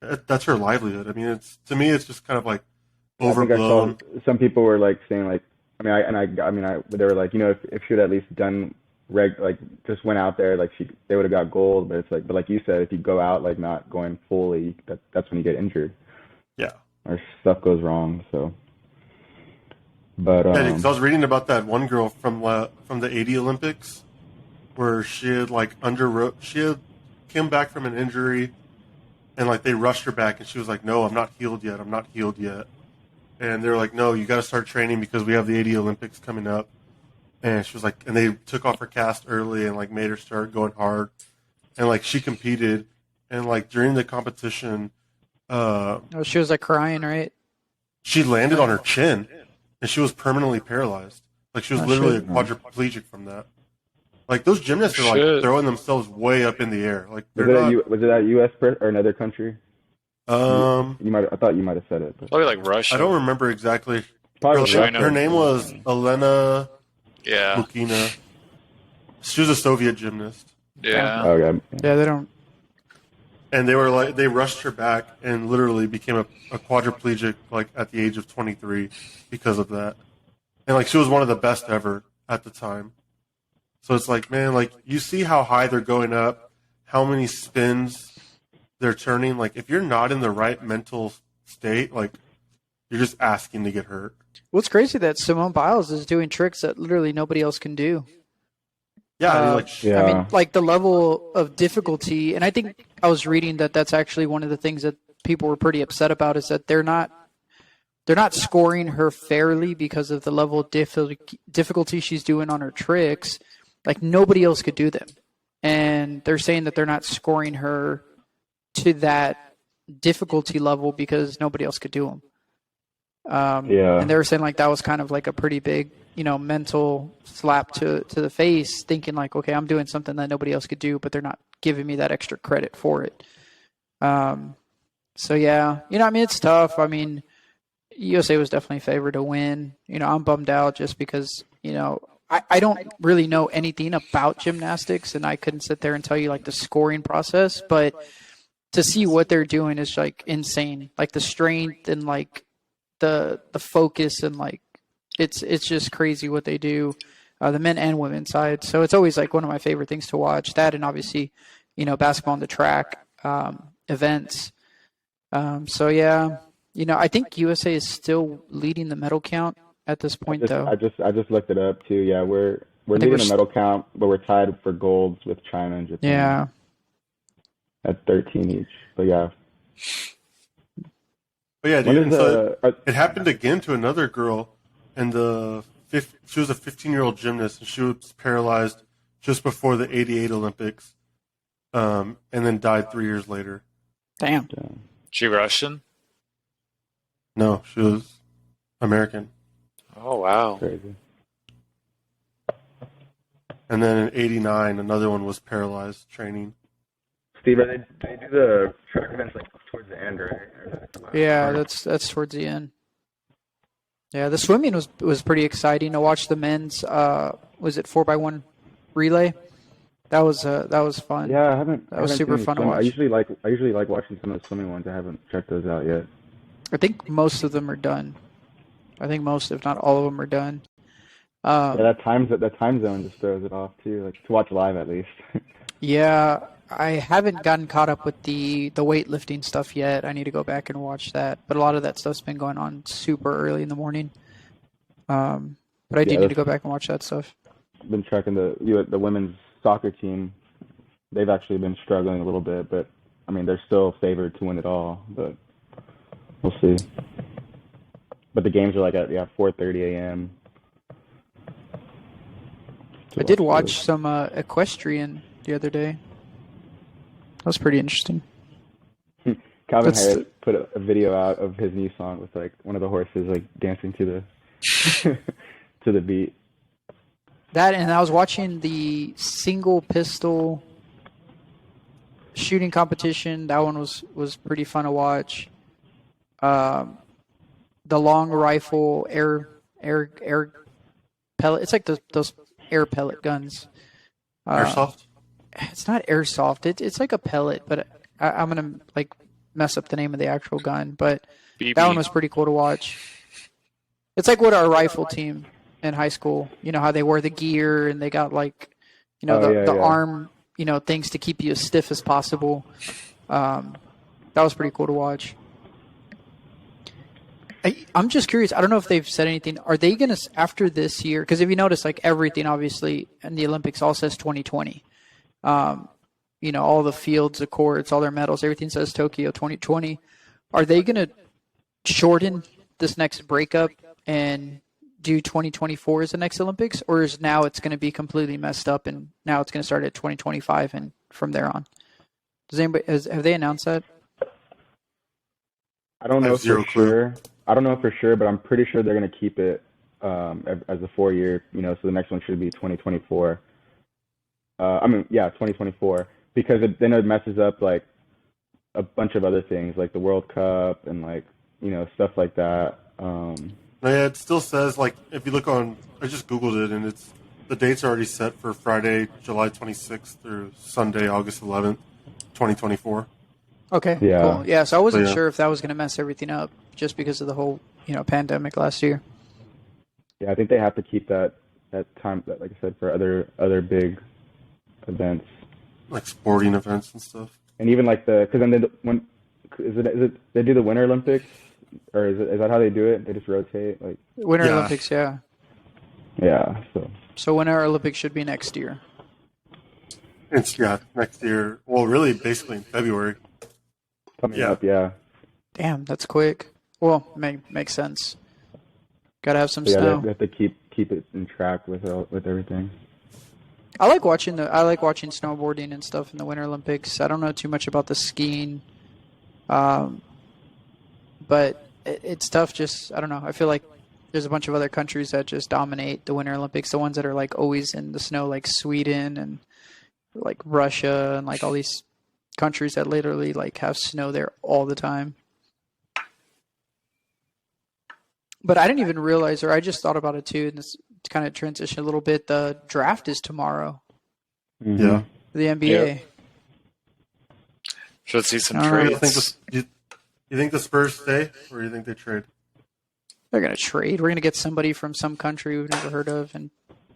that's her livelihood. I mean, to me, it's just kind of like overblown. I think I saw some people were like saying like, they were like, if she would at least done like just went out there, like they would have got gold. But it's like, but like you said, if you go out like not going fully, that's when you get injured. Yeah. Or stuff goes wrong. So. But yeah, because I was reading about that one girl from the 80 Olympics, where she had like she had came back from an injury, and like they rushed her back, and she was like, "No, I'm not healed yet. I'm not healed yet." And they were like, "No, you got to start training because we have the 80 Olympics coming up." And she was like, and they took off her cast early and like made her start going hard, and like she competed, and like during the competition, She was like crying, right? she landed on her chin, and she was permanently paralyzed. Like she was literally a quadriplegic from that. Like those gymnasts are like throwing themselves way up in the air. Like was it at U.S. or another country? I thought you might have said it. But. Probably like Russia. I don't remember exactly. Probably her name was Elena Yeah. Lukina. She was a Soviet gymnast. Yeah. Okay. Yeah, they don't. And they were like, they rushed her back and literally became a quadriplegic like at the age of 23 because of that. And like she was one of the best ever at the time. So it's like, man, like you see how high they're going up, how many spins they're turning. Like if you're not in the right mental state, like you're just asking to get hurt. What's crazy that Simone Biles is doing tricks that literally nobody else can do. Yeah, I mean, like the level of difficulty, and I think I was reading that that's actually one of the things that people were pretty upset about is that they're not scoring her fairly because of the level of difficulty she's doing on her tricks. Like nobody else could do them, and they're saying that they're not scoring her to that difficulty level because nobody else could do them. And they were saying like that was kind of like a pretty big, mental slap to the face, thinking like, okay, I'm doing something that nobody else could do, but they're not giving me that extra credit for it. So yeah, I mean, it's tough. I mean, USA was definitely favored to win. I'm bummed out just because, I don't really know anything about gymnastics, and I couldn't sit there and tell you like the scoring process, but to see what they're doing is like insane. Like the strength and like the focus and like it's just crazy what they do, the men and women side. So it's always like one of my favorite things to watch. That and obviously, basketball on the track, events. So yeah, I think USA is still leading the medal count at this point, though. I just looked it up too. Yeah, we're leading the medal count, but we're tied for golds with China and Japan. Yeah. At 13 each. But yeah. But yeah, dude, it happened again to another girl, and she was a 15-year-old gymnast, and she was paralyzed just before the 88 Olympics, and then died 3 years later. Damn. She Russian? No, she was American. Oh, wow. Crazy. And then in 89, another one was paralyzed training. Steve, they do the track events like towards the end, right? Yeah, that's towards the end. Yeah, the swimming was pretty exciting to watch. The men's was it 4x1 relay? That was fun. Yeah, I haven't. That I was haven't super seen any fun to swim. watch. I usually like watching some of the swimming ones. I haven't checked those out yet. I think most of them are done. I think most, if not all of them, are done. Yeah, that time zone just throws it off too. Like to watch live at least. Yeah, I haven't gotten caught up with the weightlifting stuff yet. I need to go back and watch that. But a lot of that stuff's been going on super early in the morning. But I do need to go back and watch that stuff. I've been tracking the women's soccer team. They've actually been struggling a little bit, but I mean they're still favored to win it all. But we'll see. But the games are like at 4:30 a.m. I did watch some equestrian the other day. That was pretty interesting. Calvin Harris put a video out of his new song with like one of the horses like dancing to the to the beat. That, and I was watching the single pistol shooting competition. That one was pretty fun to watch. The long rifle air pellet. It's like those air pellet guns. Airsoft? It's not airsoft. It's like a pellet, but I'm gonna like mess up the name of the actual gun. But BB. that one was pretty cool to watch. It's like what our rifle team in high school. You know how they wear the gear and they got like, the arm, things to keep you as stiff as possible. That was pretty cool to watch. I'm just curious. I don't know if they've said anything. Are they going to, after this year, because if you notice, like everything obviously in the Olympics all says 2020. All the fields, the courts, all their medals, everything says Tokyo 2020. Are they going to shorten this next breakup and do 2024 as the next Olympics, or is now it's going to be completely messed up and now it's going to start at 2025 and from there on? Does anybody have they announced that? I don't know zero for clue. sure. I don't know for sure, but I'm pretty sure they're going to keep it as a 4-year. So the next one should be 2024. 2024, because then it messes up like a bunch of other things, like the World Cup and like stuff like that. Yeah, it still says, like, if you look on, I just Googled it, and the dates are already set for Friday, July 26th through Sunday, August 11th, 2024. Okay, Yeah. cool. Yeah, so I wasn't Yeah. sure if that was going to mess everything up just because of the whole, pandemic last year. Yeah, I think they have to keep that time, like I said, for other big events, Like sporting events and stuff. and even like because then is it they do the Winter Olympics, or is that how they do it? They just rotate, like Winter Yeah. Olympics, yeah. yeah. So Winter Olympics should be next year. It's, next year. Well, really, basically in February. Coming Yeah. up, yeah. Damn, that's quick. Well, makes sense. Got to have some So, yeah, snow. they have to keep it in track with everything. I like watching snowboarding and stuff in the Winter Olympics. I don't know too much about the skiing, but it's tough. Just I don't know. I feel like there's a bunch of other countries that just dominate the Winter Olympics. The ones that are like always in the snow, like Sweden and like Russia and like all these countries that literally like have snow there all the time. But I didn't even realize, or I just thought about it too, and this kind of transition a little bit. The draft is tomorrow. Mhm. Yeah. The NBA. Yep. Should see some All right. trades. You think the Spurs stay, or you think they trade? They're going to trade. We're going to get somebody from some country we've never heard of and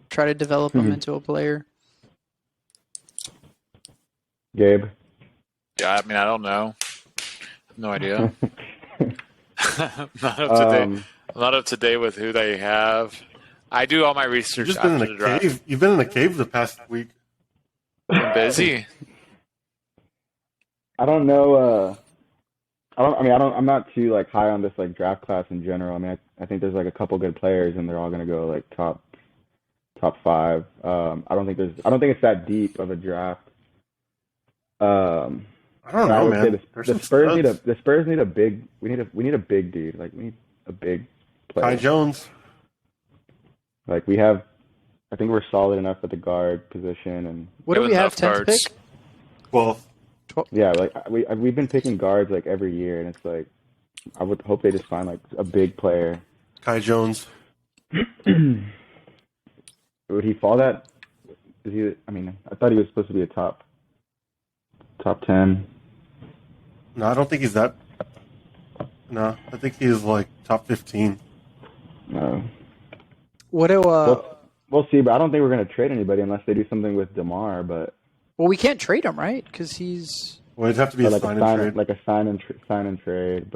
try to develop them into a player. Gabe. Yeah, I mean, I don't know. I have no idea. Not up to date with who they have. I do all my You've research just been after in the a draft. cave. You've been in a cave the past week. Been busy. I don't know. I'm not too like high on this like draft class in general. I mean, I think there's like a couple good players, and they're all gonna go like top 5. I don't think it's that deep of a draft. I don't know, would man. say There's the some Spurs studs. need a big. We need a big dude. Like we need a big player. Ty Jones. Like we have. I think we're solid enough at the guard position, and What do Give we have, enough 10th guards. pick? Well, yeah, like we've been picking guards like every year, and it's like I would hope they just find like a big player. Kai Jones. Would he fall that? Is he? I mean, I thought he was supposed to be a top 10. No, I don't think he's that. No, I think he is like top 15. No. What do We'll see, but I don't think we're going to trade anybody unless they do something with DeMar. But well, we can't trade him, right? Because he's. Well, it'd have to be like sign and trade. like a sign and trade.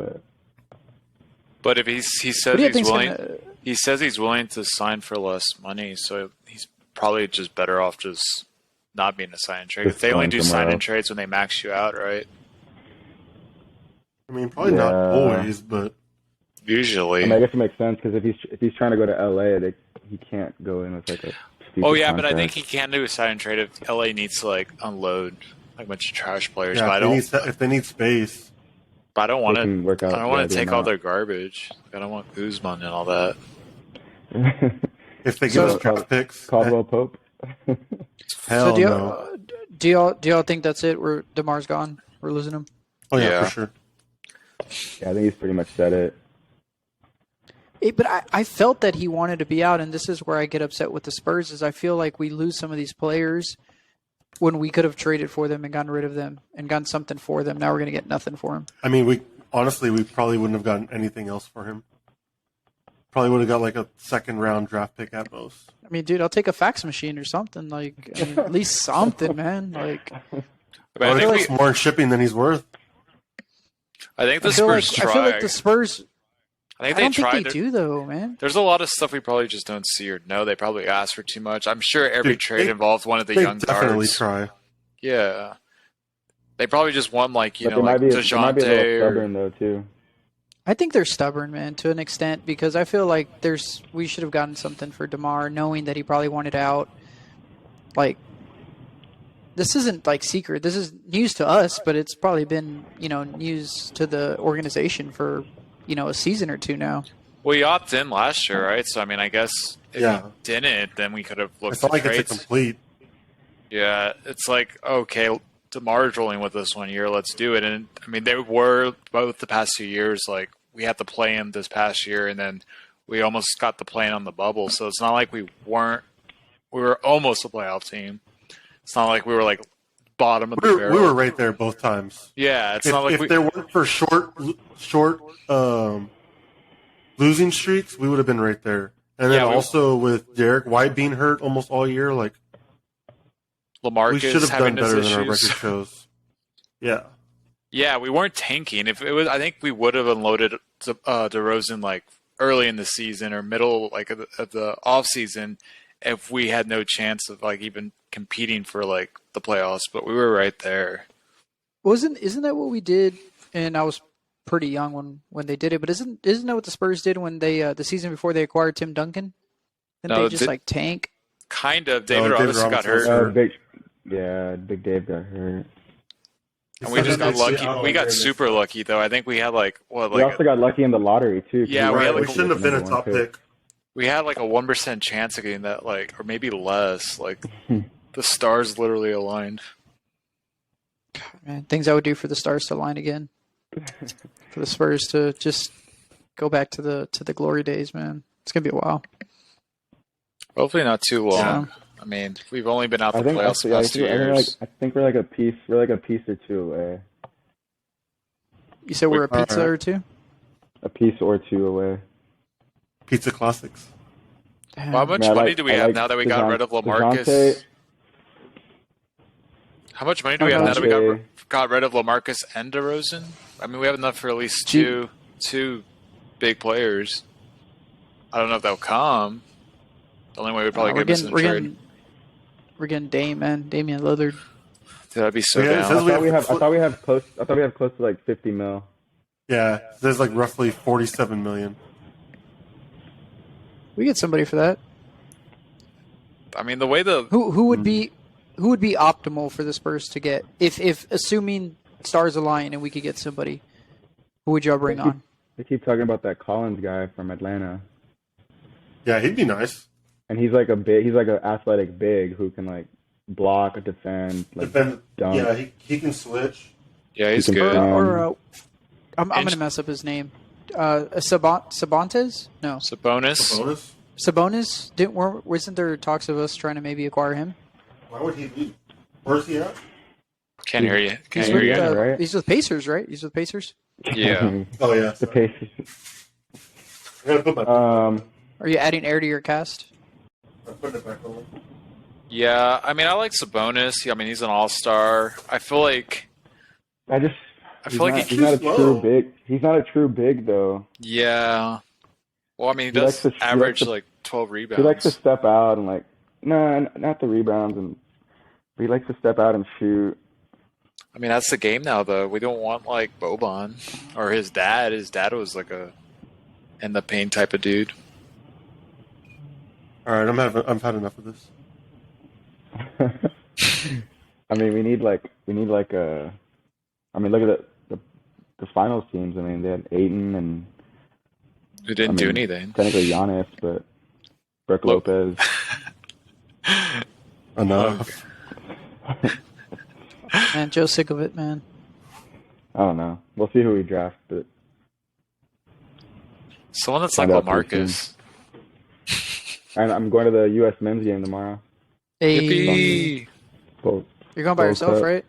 But if he says What do you he's think's willing, gonna- he says he's willing to sign for less money, so he's probably just better off just not being a sign and trade. Just If they only going do somewhere sign and else. trades when they max you out, right? I mean, probably not Yeah. always, but Usually. I mean, I guess it makes sense because if he's trying to go to LA, he can't go in with like a. stupid Oh yeah, but I think contract. he can do a sign and trade if LA needs to like unload like a bunch of trash players. yeah, but I if they need space. But I don't want They can work to. out I don't want the to take all amount. their garbage. Like, I don't want Guzman and all that. If they give So- us draft picks, Caldwell Pope. hell so no. do y'all think that's it? We're DeMar's gone. We're losing him. Oh yeah, Yeah. for sure. Yeah, I think he's pretty much said it. But I felt that he wanted to be out, and this is where I get upset with the Spurs. Is I feel like we lose some of these players when we could have traded for them and gotten rid of them and gotten something for them. Now we're going to get nothing for him. I mean, we probably wouldn't have gotten anything else for him. Probably would have got like a second round draft pick at most. I mean, dude, I'll take a fax machine or something. Like, I mean, at least something, man. Like, But I It think, costs more in shipping than he's worth. I think the I feel like Spurs I try. feel like the Spurs. I I think they don't tried. think they do though, man. There's a lot of stuff we probably just don't see or know. They probably ask for too much. I'm sure every Dude, trade they- involved one of the They young definitely guards. try. Yeah. They probably just want like But know they like might be a little DeJounte or stubborn though too. I think they're stubborn, man, to an extent, because I feel like we should have gotten something for DeMar, knowing that he probably wanted out. Like, this isn't like secret. This is news to us, but it's probably been news to the organization for a season or two now. Well, you opted in last year, right? So I mean, I guess if Yeah. you didn't, then we could have looked It's not at like trades. it's a complete. Yeah, it's like, okay, DeMar's rolling with us 1 year, let's do it. And I mean, they were both the past 2 years, like we had to play him this past year, and then we almost got the play on the bubble. So it's not like we were almost a playoff team. It's not like we were like bottom of the We barrel. were right there both times. Yeah, it's If, not like if there weren't for short losing streaks, we would have been right there. And then Yeah, we- also with Derek White being hurt almost all year, like we should LaMarcus have having done his better than our record issues. shows. Yeah. Yeah, we weren't tanking. If it was, I think we would have unloaded DeRozan like early in the season or middle like of the off season if we had no chance of like even competing for like the playoffs. But we were right there. Isn't that what we did? And I was pretty young when they did it. But isn't that what the Spurs did when they the season before they acquired Tim Duncan? Didn't No, they just did- like tank? Kind of. David David Robinson got Robinson hurt, was Big Dave got hurt. and we just got lucky. We got super lucky though. I think we had like what We like also got lucky in the lottery too. Yeah, Right, had we like shouldn't have been a top pick. we had like a 1% chance of getting that like or maybe less. Like the stars literally aligned. Man, things I would do for the Stars to line again. For the Spurs to just go back to the glory days, man. It's gonna be a while. Hopefully not too long. Yeah. I mean, we've only been out the I think playoffs the actually, past 2 years. I think we're like a piece. We're like a piece or two away. You said we're a pizza Alright. or two? A piece or two away. Pizza Classics. Damn. Well, how much I money like- do we I have like now that we got rid of LaMarcus? DeJounte- How much money do we have now that we DeJounte- got rid of LaMarcus and DeRozan? I mean, we have enough for at least Gee. two big players. I don't know if that'll come. The only way we'd probably get missing a trade. We're getting Dame, man. Damian Lillard. Dude, I'd be so Yeah, it down. says we I have- thought we have close. I thought we have close to like 50 mil. Yeah, there's like roughly 47 million. We get somebody for that. I mean, the way the Who would be optimal for the Spurs to get if assuming stars align and we could get somebody? Who would y'all bring on? They keep talking about that Collins guy from Atlanta, Yeah, he'd be nice. and he's like an athletic big who can like block, defend, like Defend, dunk. yeah, he can switch. yeah, he's You can good. find- I'm Inch- gonna mess up his name. Sabantes? No, Sabonis. Bonus? Sabonis. Wasn't there talks of us trying to maybe acquire him? Why would he leave? Where's he at? Can't hear you. Can't He's hear with, you. right? he's with Pacers, right? He's with Pacers. Yeah. Oh, yeah. The Pacers. I gotta put my Are you adding air to your cast? I'm putting it back on. Yeah. I mean, I like Sabonis. I mean, he's an all-star. I feel like He's like not, he he's not a slow. true big. He's not a true big though. yeah. Well, I mean, he He does likes to- he average likes to- like 12 He rebounds. likes to step out and not the rebounds but he likes to step out and shoot. I mean, that's the game now, though. We don't want like Boban or his dad. His dad was like a in the paint type of dude. All right, I've had enough of this. I mean, we need look at the finals teams. I mean, they had Ayton and Who didn't do anything. technically Giannis, but Brook Look. Lopez. Enough. Man, Joe's sick of it, man. I don't know. We'll see who we draft, but Someone that's like Find out pretty LaMarcus. and I'm going to the U.S. men's game tomorrow. Hey, Yippee! Well, you're going by World yourself, Cup. right?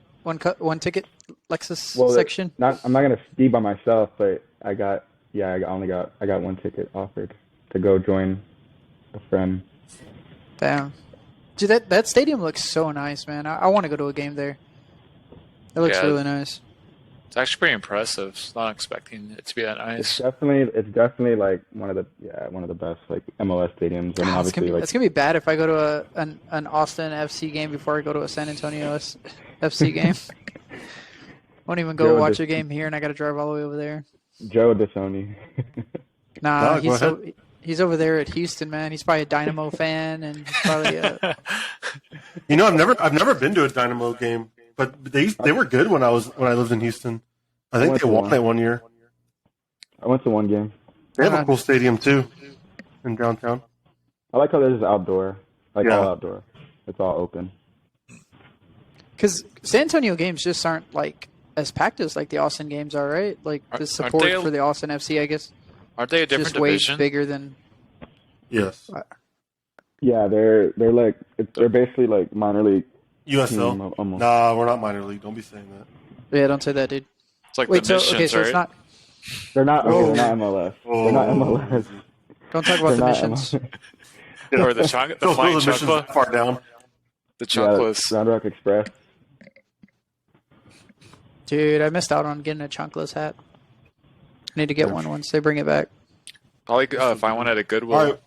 One ticket, Lexus Well, section. I'm not gonna be by myself, but I got one ticket offered to go join a friend. Damn. Dude, that stadium looks so nice, man. I want to go to a game there. It looks Yeah. really nice. It's actually pretty impressive. Not expecting it to be that It's nice. definitely like one of the best like MLS stadiums. I mean, It's obviously gonna be bad if I go to an Austin FC game before I go to a San Antonio FC game. Won't even go Joe watch just- a game here, and I got to drive all the way over there. Joe Desoni. Nah, No, go he's over there at Houston, man. He's probably a Dynamo fan, and he's probably You know, I've never been to a Dynamo game, but they were good when I lived in Houston. I think went they to won one. it one year. I went to one game. They have a cool stadium too in downtown. I like how this is outdoor, like Yeah. all outdoor. It's all open. because San Antonio games just aren't like as packed as like the Austin games are, right? Like the Aren't support they- for the Austin FC, I guess, Aren't they a is different just way division? bigger than. Yes, Yeah, they're like they're basically like minor league USL. team almost. Nah, we're not minor league. Don't be saying that. Yeah, don't say that, dude. It's like Wait, the so missions, so it's right? not. They're not. Oh. Okay, they're not MLS. They're not MLS. Don't talk about They're the not missions. MLS. Or the chunk, the Those flying missions chunkla, far down. the Yeah, chunklas. Round Rock Express. Dude, I missed out on getting a chunkless hat. I need to get one once they bring it back. Probably find one at a Goodwill. All right,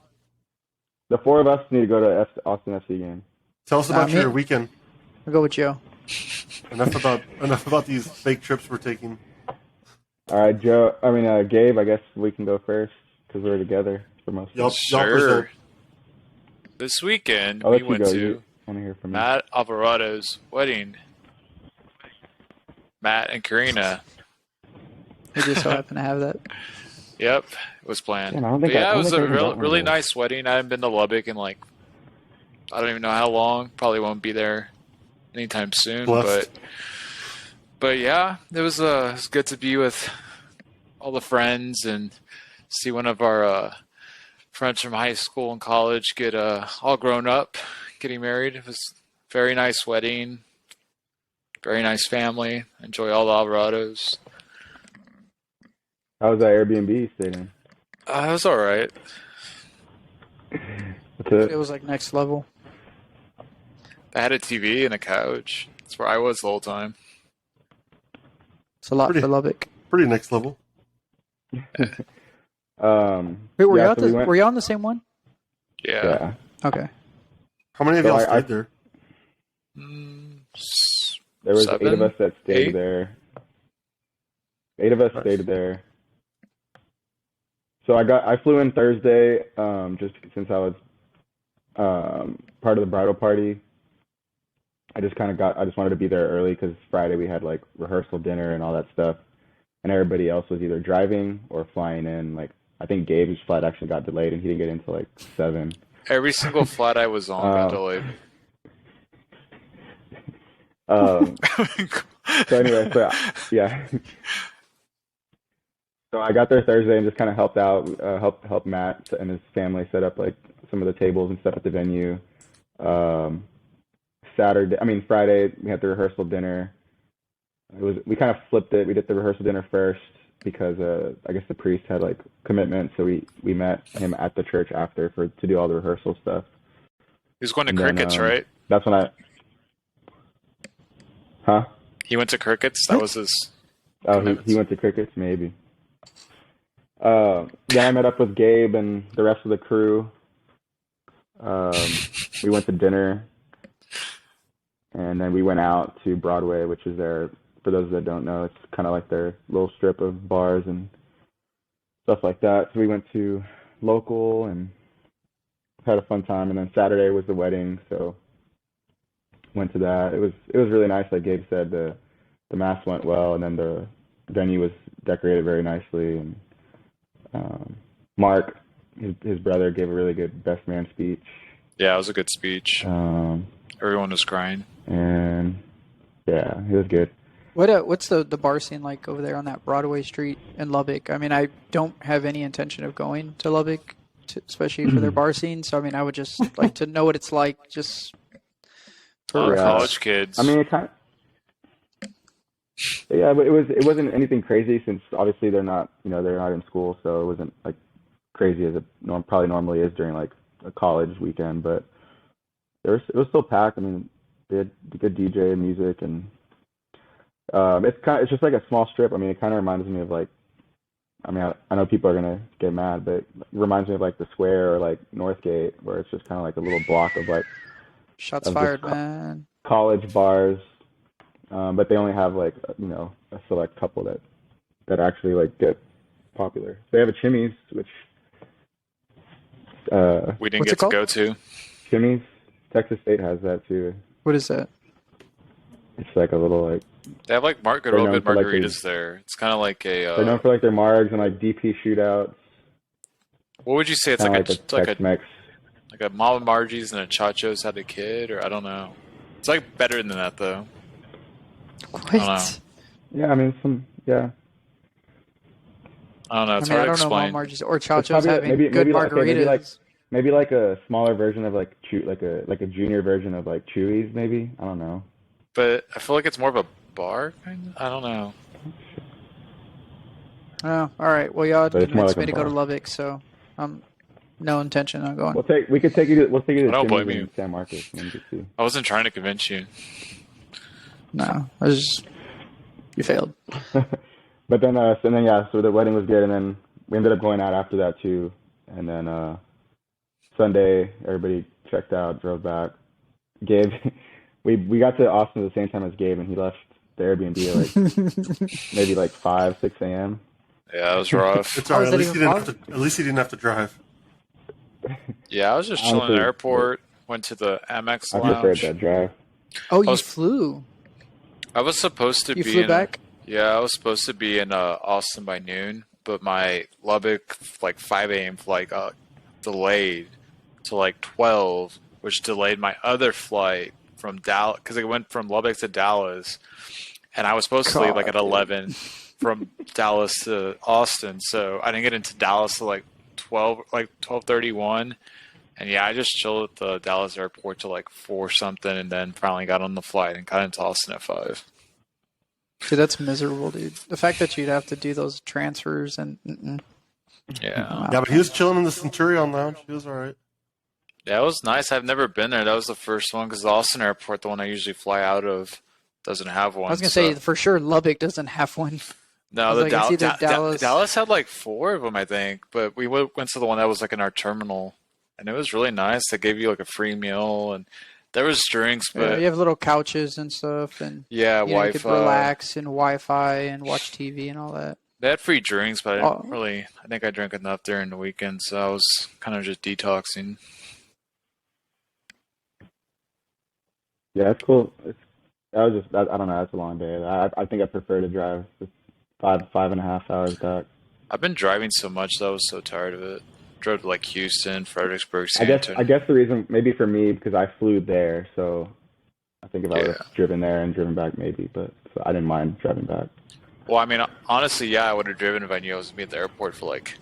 The four of us need to go to Austin FC game. tell us about me- your weekend. I'll go with Joe. Enough about these fake trips we're taking. All right, Joe. I mean, Gabe. I guess we can go first because we're together for most. Y'all, of it. y'all present. Sure. This weekend, I'll we let you went go. to You want to hear from me? Matt Alvarado's wedding. Matt and Karina. We just so happen to have that. Yep, it was planned. Damn, I don't think But I- yeah, I it don't was think I a even got one really of those. nice wedding. I haven't been to Lubbock in like, I don't even know how long. Probably won't be there anytime soon. Blessed. But yeah, it was good to be with all the friends and see one of our friends from high school and college get all grown up, getting married. It was a very nice wedding, very nice family. Enjoy all the Alvarados. How was that Airbnb you stayed in? It was all right. That's It it. was like next level. I had a TV and a couch. That's where I was the whole time. It's a lot Pretty- for Lubbock. Pretty next level. Wait, were yeah, you out so we went- were you on the same one? Yeah. Yeah. Okay. How many of So y'all I- stayed there? There was 7, 8 of us that stayed 8. there. 8 of us Nice. stayed there. So I flew in Thursday, just since I was part of the bridal party. I just wanted to be there early because Friday we had like rehearsal dinner and all that stuff, and everybody else was either driving or flying in. Like I think Gabe's flight actually got delayed and he didn't get in until like 7. Every single flight I was on got delayed. So anyway, so yeah. So I got there Thursday and just kind of helped out, help Matt and his family set up like some of the tables and stuff at the venue. Um, Friday we had the rehearsal dinner. We kind of flipped it. We did the rehearsal dinner first because I guess the priest had like commitments, so we met him at the church after to do all the rehearsal stuff. He's going to And crickets, then, right? That's when Huh? He went to crickets. That was his. Oh, he went to crickets, maybe. Then I met up with Gabe and the rest of the crew. We went to dinner, and then we went out to Broadway, which is their, for those that don't know, it's kind of like their little strip of bars and stuff like that. So we went to local and had a fun time. And then Saturday was the wedding, so went to that. It was really nice. Like Gabe said, the mass went well, and then the venue was decorated very nicely. And Mark, his brother, gave a really good best man speech. Yeah, it was a good speech. Everyone was crying. And yeah, it was good. What's the bar scene like over there on that Broadway street in Lubbock? I mean, I don't have any intention of going to Lubbock, especially for their bar scene. So I mean, I would just like to know what it's like, just for college kids. I mean, yeah, but it wasn't anything crazy since obviously they're not in school, so it wasn't like crazy as it probably normally is during like a college weekend. But it was still packed. I mean, they had good DJ and music, and it's just like a small strip. I mean, it kind of reminds me of like, I mean, I know people are gonna get mad, but it reminds me of like the Square or like Northgate, where it's just kind of like a little block of like shots fired, man. College bars. But they only have like a select couple that actually like get popular. They have a Chimmy's, which we didn't What's get it to called? go to. Chimmy's. Texas State has that too. What is that? It's like a little like They have like real good known for, like, margaritas there. It's kind of like a. they're known for like their margs and like DP shootouts. What would you say? It's Kinda like a Tex-Mex. like a Mama Margie's and a Chacho's had a kid, or I don't know. It's like better than that though. What? know. Yeah, I mean I don't know. It's I mean, I hard to don't know explain. Mama Margie's or It's Chacho's probably having maybe good like, okay, margaritas. maybe like a smaller version of like a junior version of like Chewy's, maybe. I don't know. But I feel like it's more of a bar kind of. I don't know. Oh, all right. Well, y'all But it's more convinced like me a to go to bar. Lubbock, so no intention on going. We could take you to I don't Chimmy's blame in you. San Marcos and just see. I wasn't trying to convince you. No, I was just you failed. But then, so the wedding was good, and then we ended up going out after that too. And then Sunday, everybody checked out, drove back. Gabe, we got to Austin at the same time as Gabe, and he left the Airbnb at like maybe like 5, 6 a.m. Yeah, it was rough. It's all right. is that even At least he didn't have to drive. Yeah, I was just chilling in Honestly, the airport. Went to the Amex I preferred lounge. that drive. Oh, you was- flew. I was supposed to You be flew in. back? Yeah, I was supposed to be in Austin by noon, but my Lubbock like 5 a.m. flight got delayed to like 12, which delayed my other flight from Dallas because it went from Lubbock to Dallas, and I was supposed to leave like at 11 from Dallas to Austin, so I didn't get into Dallas till like 12:31. And yeah, I just chilled at the Dallas airport till like 4 something, and then finally got on the flight and got into Austin at 5. Dude, that's miserable, dude. The fact that you'd have to do those transfers and Yeah. Yeah, but he was chilling in the Centurion Lounge. He was all right. Yeah, it was nice. I've never been there. That was the first one because the Austin airport, the one I usually fly out of, doesn't have one. I was gonna so- say for sure Lubbock doesn't have one. no, was the like, it's either Dallas- Dallas had like 4 of them, I think. But we went to the one that was like in our terminal, and it was really nice. They gave you like a free meal, and there was drinks, Yeah, but you have little couches and stuff, and yeah, you know, you could Wi-Fi. relax and Wi-Fi and watch TV and all that. They had free drinks, but I Oh. didn't really. I think I drank enough during the weekend, so I was kind of just detoxing. Yeah, that's cool. I don't know. That's a long day. I think I prefer to drive just 5.5 hours back. I've been driving so much that I was so tired of it. Drove to like Houston, Fredericksburg, I San guess Antonio. the reason maybe for me because I flew there, so I think if I would Yeah. have driven there and driven back maybe, but so I didn't mind driving back. Well, I mean, honestly, yeah, I would have driven if I knew I was going to be at the airport for like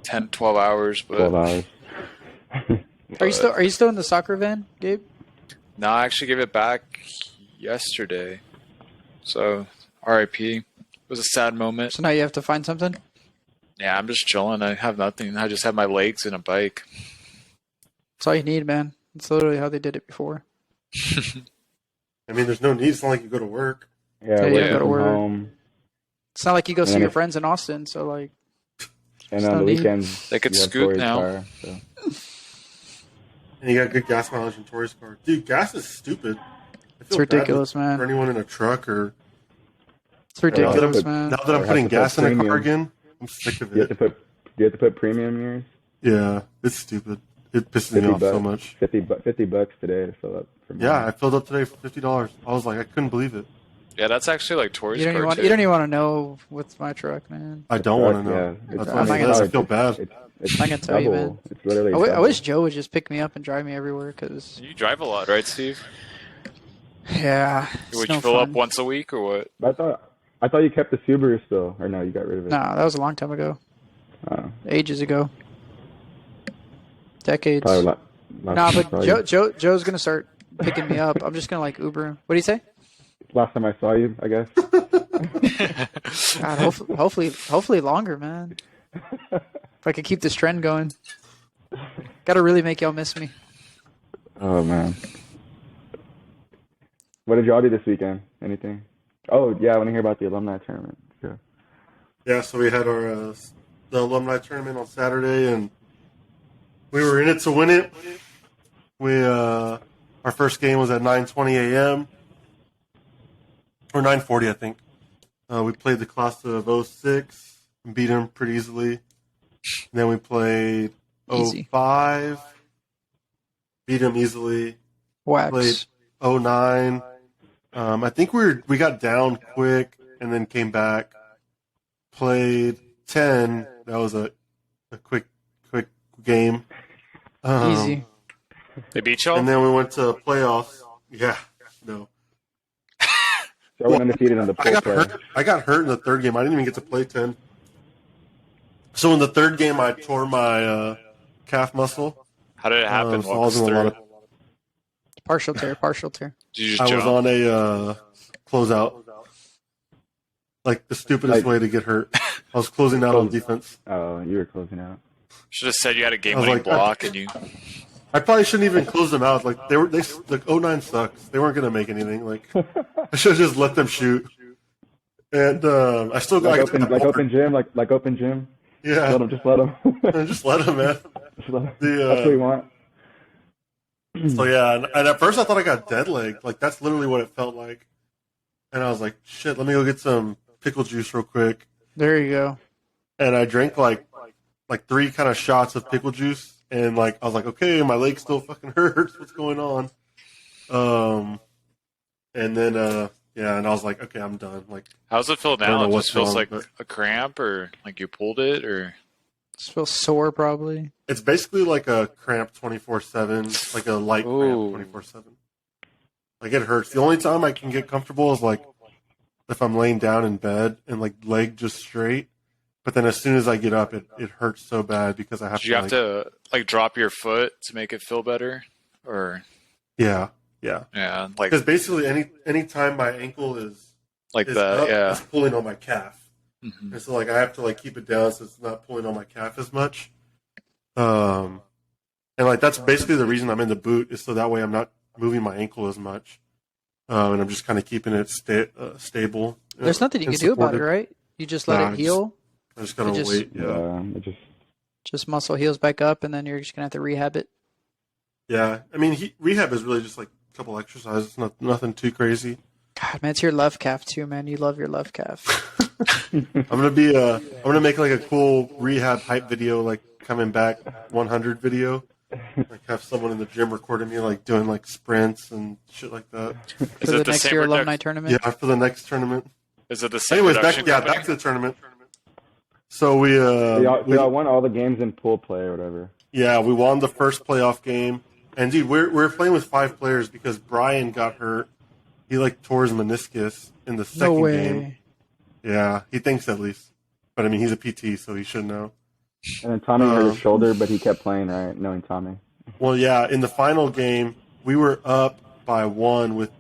10, 12 hours. But 12 hours. Are you still in the soccer van, Gabe? no, I actually gave it back yesterday. So, RIP. It was a sad moment. So now you have to find something? Yeah, I'm just chilling. I have nothing. I just have my legs and a bike. That's all you need, man. It's literally how they did it before. I mean, there's no need. It's not like you go to work. Yeah, you working gotta from work. home. It's not like you go And see then your if- friends in Austin, so like And It's on no the need. weekends, They could you have scoot Tori's now. car, so. And you got good gas mileage in Tori's car. Dude, gas is stupid. I it's feel bad ridiculous, for man. anyone in a truck or... It's ridiculous, put- man. Now that I'm Or putting have to put gas in a car premium. again, I'm sick of Do you have it. to put premium in yours? Yeah, it's stupid. It pisses me 50 off so bucks. much. $50 today to fill up for mine. Yeah, I filled up today for $50. I was like, I couldn't believe it. Yeah, that's actually like Tori's You don't, car, even want, too. you don't even want to know what's my truck, man. I don't want to know. Yeah, That's it's- why I'm not I gonna- feel bad. It's I'm gonna tell you, double. man. It's literally I double. wish Joe would just pick me up and drive me everywhere, because, You drive a lot, right, Steve? yeah, it's Would no you fill fun. up once a week or what? But I thought you kept the Subaru still, or no, you got rid of it. No, that was a long time ago. Oh, Ages ago. Decades. probably last Nah, time I but saw you. Joe's gonna start picking me up. I'm just gonna like Uber him. What do you say? Last time I saw you, I guess. God, hopefully longer, man. If I could keep this trend going. Gotta really make y'all miss me. Oh man. What did y'all do this weekend? Anything? Oh yeah, I want to hear about the alumni tournament. Yeah. Yeah, so we had our the alumni tournament on Saturday, and we were in it to win it. We our first game was at 9:20 a.m. or 9:40, I think. We played the class of 06 and beat them pretty easily. Then we played Easy. 05, beat them easily. Wax. Played 09. I think we got down quick and then came back. Played 10. That was a quick game. Easy. They beat y'all? And then we went to playoffs. Yeah, no. So I went undefeated in the I pool got play. hurt. I got hurt in the third game. I didn't even get to play 10. So in the third game, I tore my calf muscle. How did it happen? So I Walk was us in a lot through. of. Partial tear. Did you just I jump? was on a closeout. Like the stupidest Like- way to get hurt. I was closing out on defense. Oh, you were closing out. Should have said you had a I was game-winning like, block and you. I probably shouldn't even close them out. Like like 09 sucks. They weren't gonna make anything. Like I should have just let them shoot. And I still got Like open gym, like open gym. Yeah, Just let them. just let them, man. Just let 'em. The, That's what you want. So yeah, and at first I thought I got dead leg. Like that's literally what it felt like. And I was like, shit, let me go get some pickle juice real quick. There you go. And I drank like 3 kind of shots of pickle juice, and like I was like, okay, my leg still fucking hurts. What's going on? And then yeah, and I was like, okay, I'm done. Like How's it feel don't now? know It what's just feels wrong, like but- a cramp or like you pulled it or. Just feel sore probably. it's basically like a cramp 24/7, like a light Ooh. cramp 24/7. Like it hurts. The only time I can get comfortable is like if I'm laying down in bed and like leg just straight. But then as soon as I get up, it hurts so bad because I have Did you to. have to like drop your foot to make it feel better? Or. Yeah. Yeah, like Because basically any time my ankle is that, up, yeah. it's pulling on my calf. Mhm. And so like I have to like keep it down so it's not pulling on my calf as much. And like that's basically the reason I'm in the boot is so that way I'm not moving my ankle as much. And I'm just kind of keeping it stable. There's nothing you and can do about it, supported. right? You just let Nah, it heal. I just gotta It just- wait. Yeah. It Just muscle heals back up, and then you're just gonna have to rehab it. Yeah. I mean, rehab is really just like a couple exercises, nothing too crazy. God, man, it's your left calf too, man. You love your left calf. I'm gonna make like a cool rehab hype video, like coming back 100 video. Like have someone in the gym recording me like doing like sprints and shit like that. Is For the it the next same year reduc- alumni tournament. Yeah, for the next tournament. Is it the same Anyways, production company? back to the tournament. So we y'all won all the games in pool play or whatever. we won the first playoff game, and dude, we're playing with 5 players because Brian got hurt. He like tore his meniscus in the No second way. game. Yeah, he thinks at least. But I mean, he's a PT, so he should know. And then Tommy hurt his shoulder, but he kept playing, right? Knowing Tommy. Well, yeah, in the final game, we were up by 1 with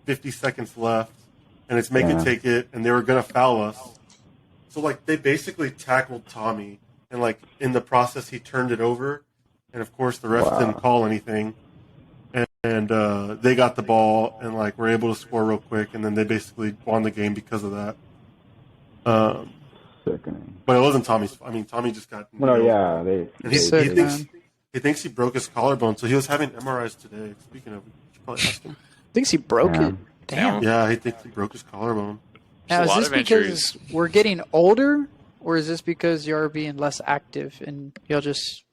50 seconds left, and it's make it take it, and they were going to foul us. So, like, they basically tackled Tommy, and, like, in the process, he turned it over, and, of course, the refs didn't call anything. And they got the ball, and, like, were able to score real quick, and then they basically won the game because of that. Sickening. But it wasn't Tommy's. I mean, Tommy just got. Well, no, yeah, He thinks he broke his collarbone, so he was having MRIs today. Speaking of, you should probably ask him. Thinks he broke it. Damn. Yeah, he thinks he broke his collarbone. Now, is this because we're getting older, or is this because you're being less active and you'll just?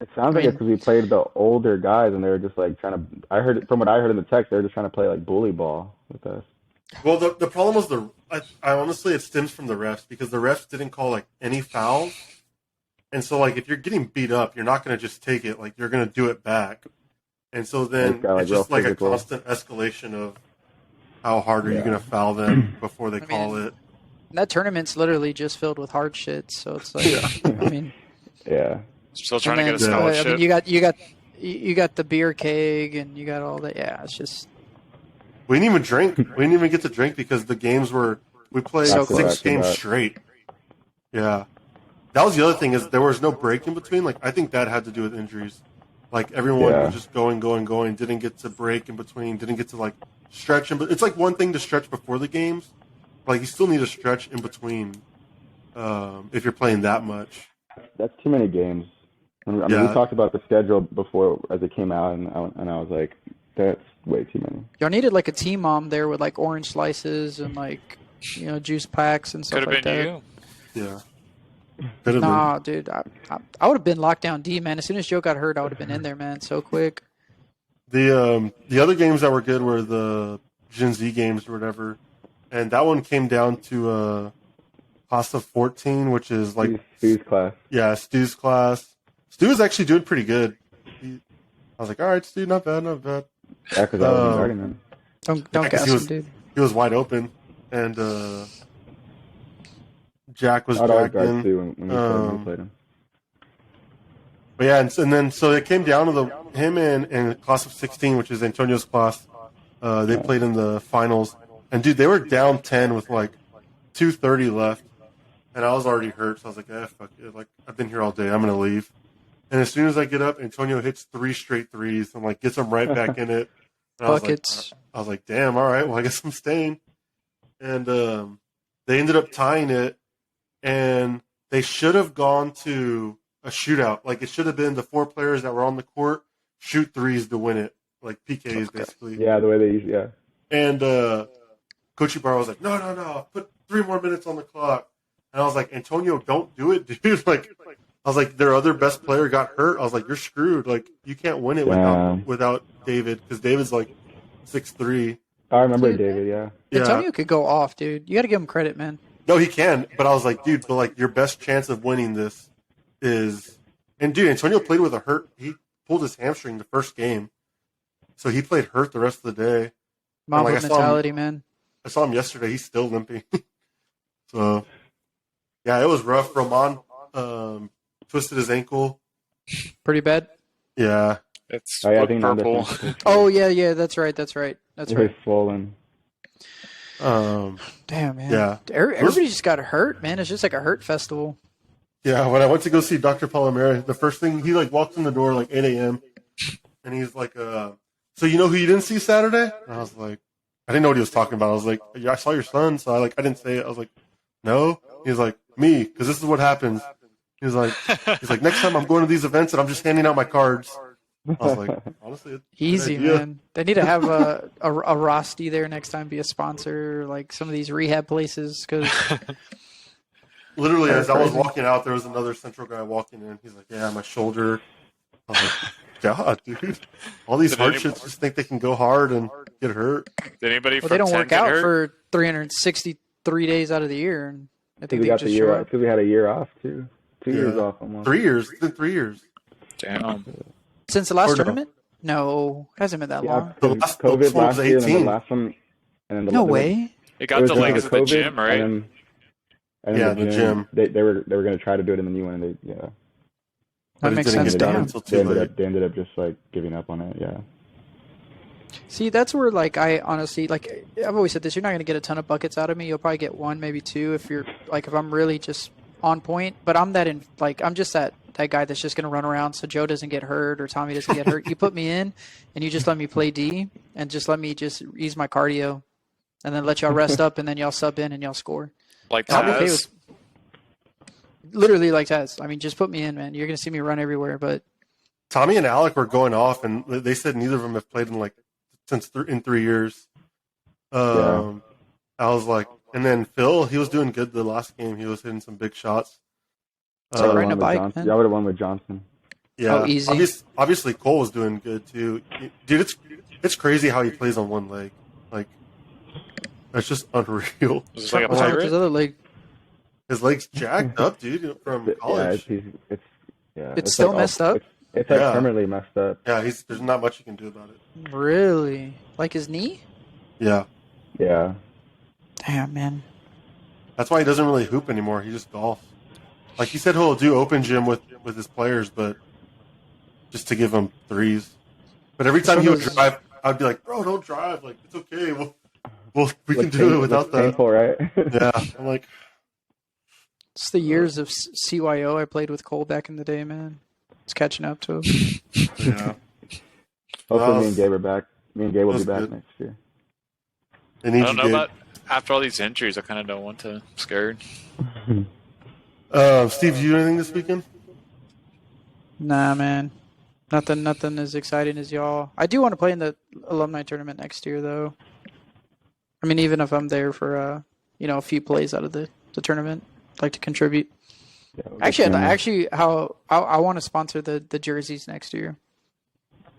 It sounds like it's because we played the older guys, and they were just like trying to. I heard from what I heard in the text, they were just trying to play like bully ball with us. Well, the problem was I honestly it stems from the refs because the refs didn't call like any fouls, and so like if you're getting beat up, you're not going to just take it, like you're going to do it back, and so then it's just like physical. A constant escalation of how hard are you going to foul them before they call it. That tournament's literally just filled with hard shit, so it's like I mean, yeah. Still trying to get a scholarship. I mean, you got the beer keg and you got all that. Yeah, it's just. We didn't even drink. We didn't even get to drink because the games we played 6 games straight. Yeah. That was the other thing is there was no break in between. Like, I think that had to do with injuries. Like, everyone was just going, didn't get to break in between, didn't get to, like, stretch. But it's like one thing to stretch before the games. Like, you still need to stretch in between if you're playing that much. That's too many games. I mean, we talked about the schedule before as it came out, and I was like, that's way too many. Y'all needed like a team mom there with like orange slices and like juice packs and stuff like that. Could have been you. Yeah. Nah, dude, I would have been lockdown D, man. As soon as Joe got hurt, I would have been in there, man, so quick. The other games that were good were the Gen Z games or whatever, and that one came down to class of 14, which is like Stu's class. Yeah, Stu's class. Stu is actually doing pretty good. I was like, all right, Stu, not bad. Yeah, because I was guarding him. Don't gas him, dude. He was wide open, and Jack was I'd always guard jacking. Stu when we played him. But yeah, and then so it came down to him and class of 16, which is Antonio's class. They played in the finals, and dude, they were down 10 with like 2:30 left, and I was already hurt, so I was like, fuck it. Like, I've been here all day, I'm gonna leave. And as soon as I get up, Antonio hits 3 straight threes. I'm like, gets him right back in it. And Buckets. I was like, damn, all right, well, I guess I'm staying. And they ended up tying it, and they should have gone to a shootout. Like, it should have been the 4 players that were on the court shoot threes to win it, like PKs, basically. Yeah, the way they usually, yeah. And Coach Ibarra was like, no, put 3 more minutes on the clock. And I was like, Antonio, don't do it, dude. Like, I was like, their other best player got hurt. I was like, you're screwed. Like, you can't win it without David, because David's like 6'3". I remember David, yeah. Antonio could go off, dude. You got to give him credit, man. No, he can. But I was like, dude, but like your best chance of winning this is, and dude, Antonio played with a hurt. He pulled his hamstring the first game, so he played hurt the rest of the day. Mamba mentality, man. I saw him yesterday. He's still limping. So, yeah, it was rough. Roman twisted his ankle. Pretty bad? Yeah. It's purple. Oh, yeah, that's right. That's very swollen. Damn, man. Yeah. Everybody just got hurt, man. It's just like a hurt festival. Yeah, when I went to go see Dr. Palomera, the first thing, he like walked in the door like 8 a.m. and he's like, so you know who you didn't see Saturday? And I was like, I didn't know what he was talking about. I was like, yeah, I saw your son. So I didn't say it. I was like, no. He was like, me, because this is what happens. He's like, next time I'm going to these events and I'm just handing out my cards. I was like, honestly, easy, man. They need to have a Rosti there next time, be a sponsor, like some of these rehab places. Because literally, as I was walking out, there was another Central guy walking in. He's like, yeah, my shoulder. I was like, God, dude. All these hardships just think they can go hard and get hurt. Did anybody they don't work out for 363 days out of the year. And I think they just show up. Because we had a year off, too. 2 years off almost. 3 years. It's been 3 years. Damn. Since the last tournament? No, it hasn't been that long. The last COVID last year, and then 18. the last one. And then No way. It got delayed to the gym, right? And Yeah, in the gym. they were going to try to do it in the new one, and they That But it makes didn't sense. get done Damn. until they too ended late. up just like giving up on it. Yeah. See, that's where like I honestly like I've always said this. You're not going to get a ton of buckets out of me. You'll probably get one, maybe two, if you're like if I'm really just on point. But I'm I'm just that guy that's just going to run around so Joe doesn't get hurt or Tommy doesn't get hurt. You put me in, and you just let me play D, and just let me just ease my cardio, and then let y'all rest up, and then y'all sub in and y'all score. Like And I'm okay Taz. with literally like Taz. I mean, just put me in, man. You're going to see me run everywhere, but. Tommy and Alec were going off, and they said neither of them have played in in 3 years. I was like, and then Phil, he was doing good the last game. He was hitting some big shots. It's like Y'all riding a would've bike, won with man. Y'all would have won with Johnson. Yeah, Oh, easy. Obviously, Cole was doing good too. Dude, it's crazy how he plays on one leg. Like, that's just unreal. Is this like a What's wrong with his pirate? other leg? His legs jacked up, dude, from Yeah, college. It's still messed up? It's like Yeah. permanently messed up. Yeah, there's not much you can do about it. Really? Like his knee? Yeah, Yeah. Damn, man. that's why he doesn't really hoop anymore. He just golfs. Like he said, he'll do open gym with his players, but just to give them threes. But every time he would drive, I'd be like, "Bro, don't drive. Like it's okay. We can do it without that." Painful, right? Yeah, I'm like, It's the years of CYO I played with Cole back in the day, man. It's catching up to him. yeah. Hopefully, me and Gabe are back. Me and Gabe will be That's back good. next year. They I need don't you, know Gabe. about after all these injuries. I kind of don't want to. I'm scared. Steve, did you do anything this weekend? Nah, man. Nothing as exciting as y'all. I do want to play in the alumni tournament next year, though. I mean, even if I'm there for a few plays out of the tournament, I'd like to contribute. Yeah, we'll Actually, I want to sponsor the jerseys next year.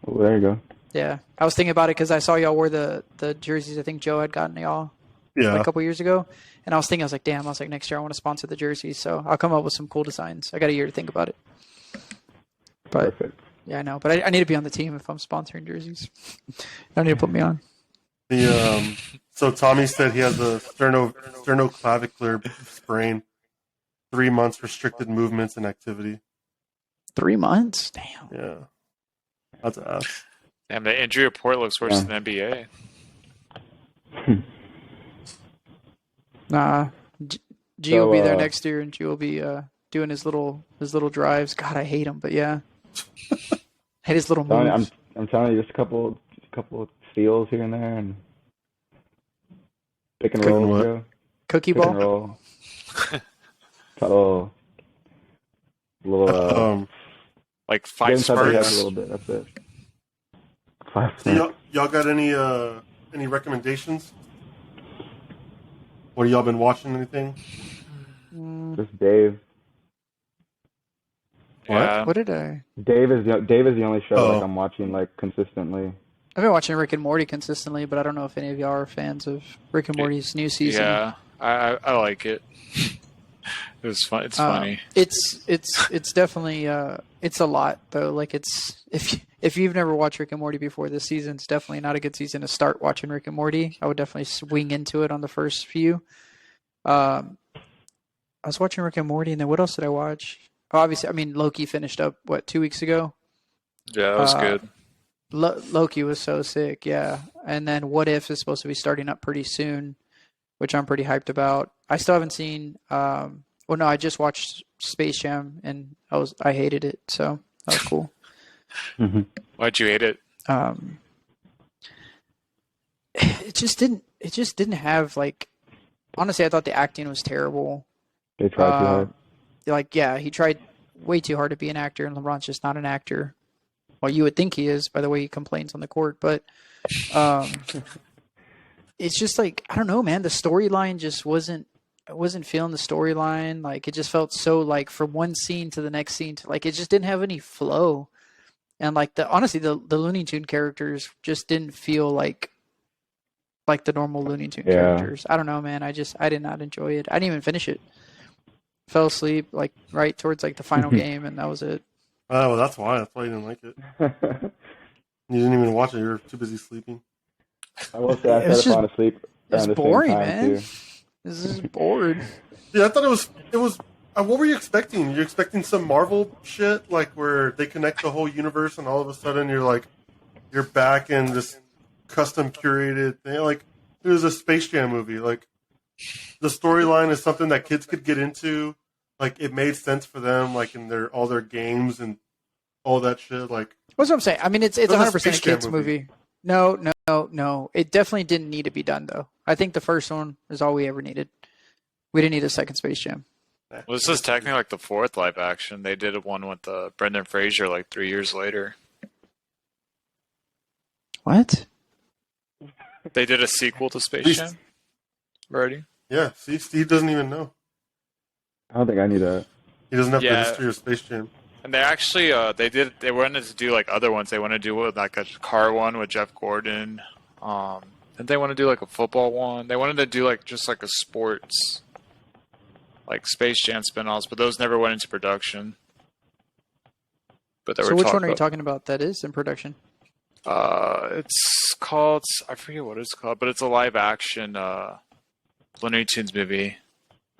Well, there you go. Yeah, I was thinking about it because I saw y'all wore the jerseys. I think Joe had gotten y'all Yeah. like a couple years ago, and I was like, damn. I was like, next year I want to sponsor the jerseys, so I'll come up with some cool designs. I got a year to think about it. But Perfect. yeah, I know. But I need to be on the team if I'm sponsoring jerseys. I need to put me on. So Tommy said he has a sternoclavicular sprain, 3 months restricted movements and activity. 3 months? Damn. Yeah, that's ass. Damn, the injury report looks worse than NBA. Nah. G will be there So, next year, and G will be doing his little drives. God, I hate him, but yeah, hate his little moves. I'm telling you, just a couple of steals here and there, and pick and Couldn't roll, what? Joe. Cookie Pick and ball. roll. Little. Like Get 5 inside the head a sparks. little bit. That's it. 5 So y'all got any recommendations? What have y'all been watching? Anything? Just Dave. Yeah. What did I? Dave is the only show Oh. like I'm watching like consistently. I've been watching Rick and Morty consistently, but I don't know if any of y'all are fans of Rick and Morty's new season. Yeah, I like it. It was fun. It's funny. It's definitely it's a lot though. Like it's if you've never watched Rick and Morty before, this season's definitely not a good season to start watching Rick and Morty. I would definitely swing into it on the first few. I was watching Rick and Morty, and then what else did I watch? Obviously, I mean Loki finished up 2 weeks ago. Yeah, that was good. Loki was so sick, yeah. And then What If is supposed to be starting up pretty soon, which I'm pretty hyped about. I still haven't seen. No, I just watched Space Jam, and I hated it, so that was cool. Why'd you hate it? It just didn't have like. Honestly, I thought the acting was terrible. They tried too hard. Like, yeah, he tried way too hard to be an actor, and LeBron's just not an actor. Well, you would think he is by the way he complains on the court, but it's just like I don't know, man. The storyline just wasn't. I wasn't feeling the storyline. Like it just felt so like from one scene to the next scene to like it just didn't have any flow. And like honestly the Looney Tune characters just didn't feel like the normal Looney Tune characters. I don't know, man. I did not enjoy it. I didn't even finish it. Fell asleep like right towards like the final game, and that was it. Oh, well, that's why. That's why you didn't like it. You didn't even watch it. You were too busy sleeping. I will say I It was tried to fall asleep. It's around the same boring, time, man. too. This is bored. Yeah, I thought it was. What were you expecting? You're expecting some Marvel shit, like where they connect the whole universe, and all of a sudden you're back in this custom curated thing. Like it was a Space Jam movie. Like the storyline is something that kids could get into. Like it made sense for them, like in all their games and all that shit. Like What's what I'm saying? I mean, it's was a 100% a Space Jam kids movie. No. It definitely didn't need to be done though. I think the first one is all we ever needed. We didn't need a second Space Jam. Well, this is technically like the fourth live action. They did one with Brendan Fraser like 3 years later. What? They did a sequel to Space Jam already. Yeah, see, Steve doesn't even know. I don't think I knew that. He doesn't have the Yeah. history of Space Jam. And they actually they wanted to do like other ones. They want to do like a car one with Jeff Gordon. And they want to do like a football one. They wanted to do like just like a sports, like Space Jam spin-offs, but those never went into production. But they So were which talking one are you about- talking about that is in production? It's called, I forget what it's called, but it's a live action Looney Tunes movie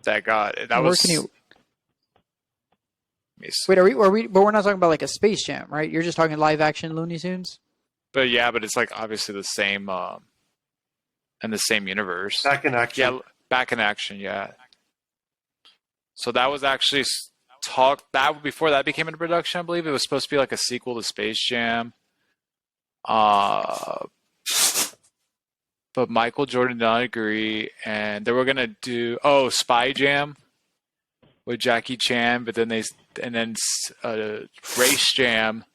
that Where was. can you Let me see. wait? Are we? But we're not talking about like a Space Jam, right? You're just talking live action Looney Tunes. But yeah, but it's like obviously the same in the same universe. Back in action. Yeah, back in action. Yeah. So that was actually that before that became into production. I believe it was supposed to be like a sequel to Space Jam. But Michael Jordan did not agree, and they were gonna do Spy Jam with Jackie Chan, but then Race Jam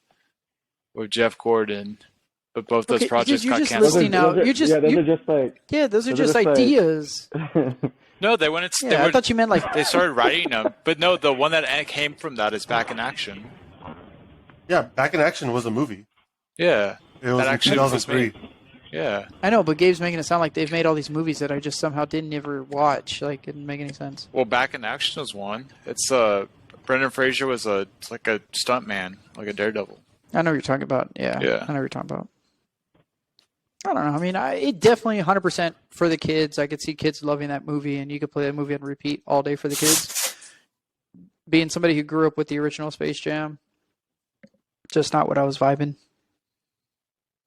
with Jeff Gordon. But both those Okay, projects you're got just canceled. listing out. Those are You just yeah, those you- are just like Yeah, those are those are just just like- ideas. No, they went. They Yeah, were, I thought you meant like. they started writing them, but no, the one that came from that is Back in Action. Yeah, Back in Action was a movie. Yeah, It was That in actually was 2003. yeah. I know, but Gabe's making it sound like they've made all these movies that I just somehow didn't ever watch. Like, it didn't make any sense. Well, Back in Action was one. It's Brendan Fraser was it's like a stunt man, like a daredevil. I know what you're talking about. Yeah, Yeah. I know what you're talking about. I don't know. I mean, it definitely 100% for the kids. I could see kids loving that movie, and you could play that movie on repeat all day for the kids. Being somebody who grew up with the original Space Jam, just not what I was vibing.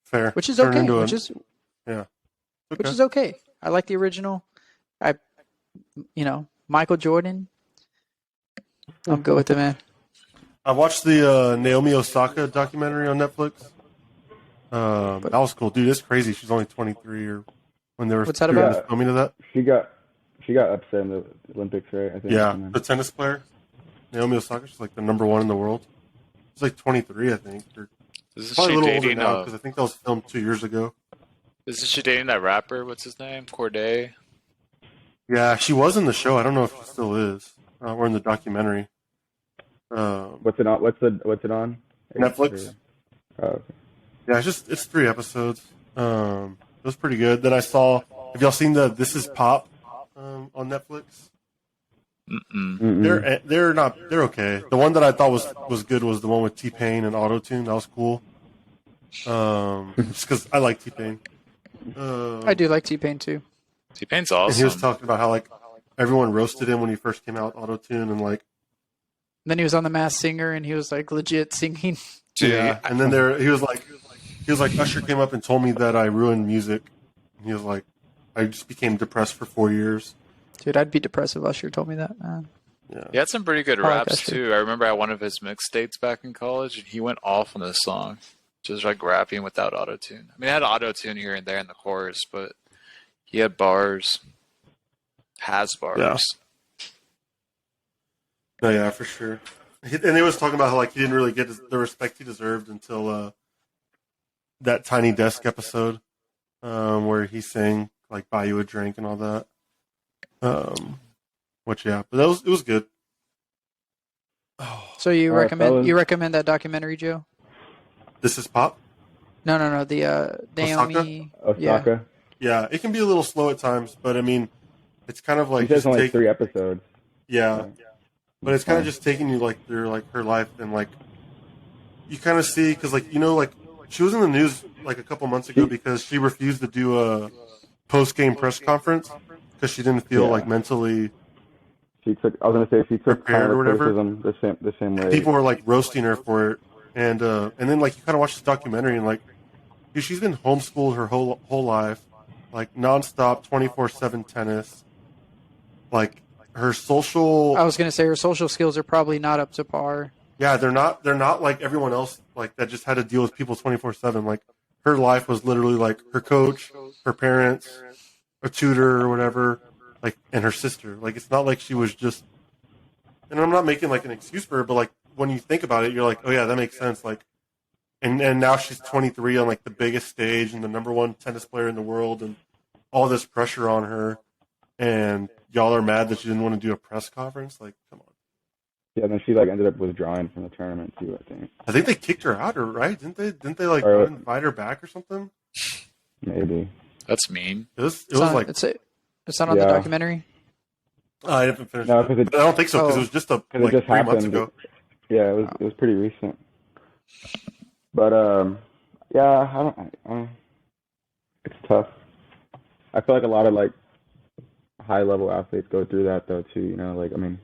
Fair. Which is Turned okay. into Which a- is Okay. which is okay. I like the original. Michael Jordan. I'm good with it, man. I watched the Naomi Osaka documentary on Netflix. That was cool, dude. It's crazy. She's only 23, or when they were What's that doing about? the filming of that. she got upset in the Olympics, right? I think. Yeah, And then- the tennis player, Naomi Osaka. She's like the number one in the world. She's like 23, I think. Or Isn't probably she a little older dating? now because I think that was filmed 2 years ago. Isn't she dating that rapper? What's his name? Corday. Yeah, she was in the show. I don't know if she still is. Or in the documentary. What's it on? What's it on? Netflix. Oh, okay. Yeah, it's 3 episodes. It was pretty good. Then I saw. Have y'all seen the This Is Pop on Netflix? Mm-mm. Mm-mm. They're okay. The one that I thought was good was the one with T-Pain and Auto-Tune. That was cool. Just because I like T-Pain. I do like T-Pain too. T-Pain's And he was awesome. talking about how like everyone roasted him when he first came out Auto-Tune and like Then he was on The Masked Singer, and he was like legit singing. Dude, yeah. And then he was like Usher came up and told me that I ruined music. And he was like, I just became depressed for 4 years. Dude, I'd be depressed if Usher told me that, man. Yeah. He had some pretty good I like raps Usher. too. I remember at one of his mixtapes back in college, and he went off on this song, just like rapping without auto-tune. I mean, it had auto-tune here and there in the chorus, but he had bars, has bars. Yeah. No, yeah, for sure. And he was talking about how like he didn't really get the respect he deserved until that Tiny Desk episode where he sang like "Buy You a Drink" and all that. Which yeah, but it was good. Oh, So you All right, recommend fellas. you recommend that documentary, Joe? This Is Pop. No. The Naomi. Osaka. Yeah, it can be a little slow at times, but I mean, it's kind of He like says just only take, 3 episodes. yeah, but it's kind of just taking you like through like her life and like you kind of see because like like she was in the news like a couple months ago because she refused to do a post game press conference because she didn't feel Yeah. like mentally She took prepared kind or of whatever. criticism the same way. People were like roasting her for it, and then like you kind of watch this documentary and like, dude, she's been homeschooled her whole life, like nonstop 24/7 tennis. Like her social, I was gonna say her social skills are probably not up to par. yeah, they're not like everyone else like that just had to deal with people 24/7. Like her life was literally like her coach, her parents, a tutor or whatever, like, and her sister. Like it's not like she was just. And I'm not making like an excuse for her, but like when you think about it, you're like, oh yeah, that makes sense. Like, and now she's 23 on like the biggest stage and the number one tennis player in the world, and all this pressure on her, and y'all are mad that she didn't want to do a press conference. Like, come on. Yeah, then she like ended up withdrawing from the tournament too, I think. I think they kicked her out, or right? Didn't they like Or- invite her back or something? Maybe. That's mean. It was like it's not on the Yeah. documentary. I haven't finished. No, it. 'cause it- But I don't think so because Oh. it was just Because like it just 3 months happened. ago. Yeah, it was pretty recent. But yeah, I don't. It's tough. I feel like a lot of like high level athletes go through that though too. You know, like I mean,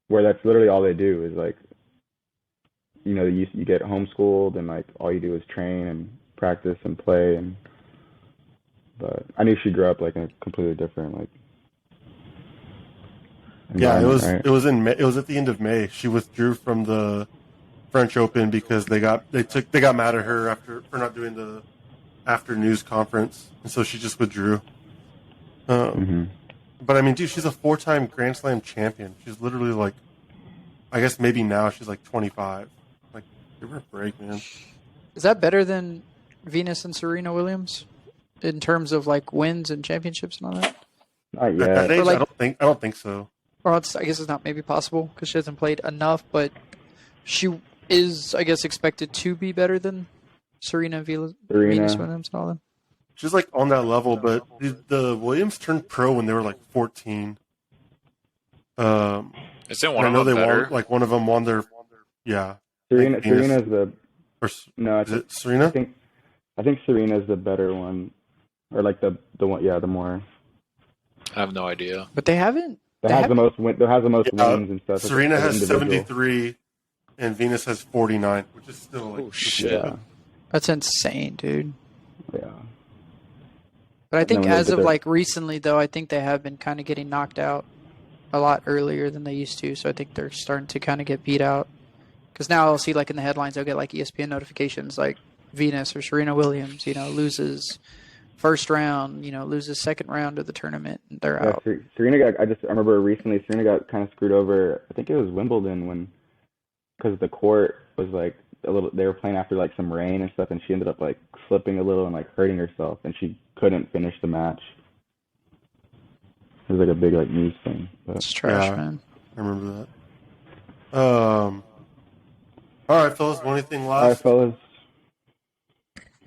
where that's literally all they do is like, you know, you get homeschooled and like all you do is train and practice and play and. But I knew she grew up like in a completely different like. Yeah, it was. Right? It was in May. It was at the end of May. She withdrew from the French Open because they got mad at her for not doing the after news conference, and so she just withdrew. Mhm. But I mean, dude, she's a 4-time Grand Slam champion. She's literally like, I guess maybe now she's like 25. Like, give her a break, man. Is that better than Venus and Serena Williams in terms of like wins and championships and all that? Not At yet. that age, like- I don't think so. Or I guess it's not maybe possible because she hasn't played enough, but she is, I guess, expected to be better than Serena, Venus Williams, and all them. She's like on that level, but the Williams turned pro when they were like 14. Isn't And one I of know them they better? won, like one of them won their, yeah. Serena's Venus. the Or no. is it Serena? I think Serena's the better one, or like the one. Yeah, the more I have no idea. But they haven't. that has the most wins Yeah, and stuff. Serena as an has individual. 73, and Venus has 49, which is still like. Oh shit! Yeah, That's insane, dude. yeah. But I think No, as but of they're- like recently, though, I think they have been kind of getting knocked out a lot earlier than they used to. So I think they're starting to kind of get beat out. Because now I'll see like in the headlines, I'll get like ESPN notifications like Venus or Serena Williams, loses first round, loses second round of the tournament, and they're Yeah, out. Serena got. I remember recently Serena got kind of screwed over. I think it was Wimbledon because the court was like a little. They were playing after like some rain and stuff, and she ended up like slipping a little and like hurting herself, and she couldn't finish the match. It was like a big like news thing. But It's trash, Yeah. man. I remember that. All right, fellas. Want anything all right, last? fellas.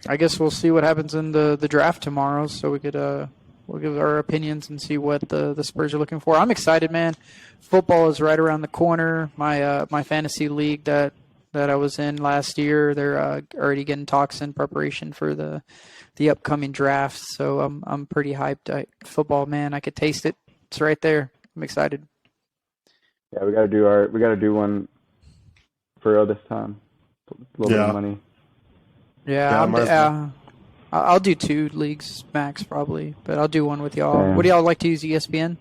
I guess we'll see what happens in the draft tomorrow, so we could we'll give our opinions and see what the Spurs are looking for. I'm excited, man. Football is right around the corner. My fantasy league that I was in last year, they're already getting talks in preparation for the upcoming draft. So I'm pretty hyped. Football, man, I could taste it. It's right there. I'm excited. Yeah, we gotta do one for real this time. A little bit Yeah. of money. Yeah, might as well. I'll do 2 leagues max probably, but I'll do one with y'all. Same. What do y'all like to use, ESPN?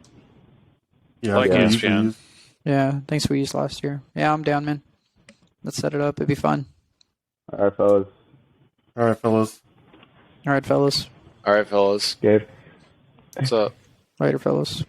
Yeah, Like we ESPN. usually use- Yeah, thanks we used last year. Yeah, I'm down, man. Let's set it up. It'd be fun. All right, fellas. All right, fellas. All right, fellas. All right, fellas. Gabe. What's up? Later, fellas.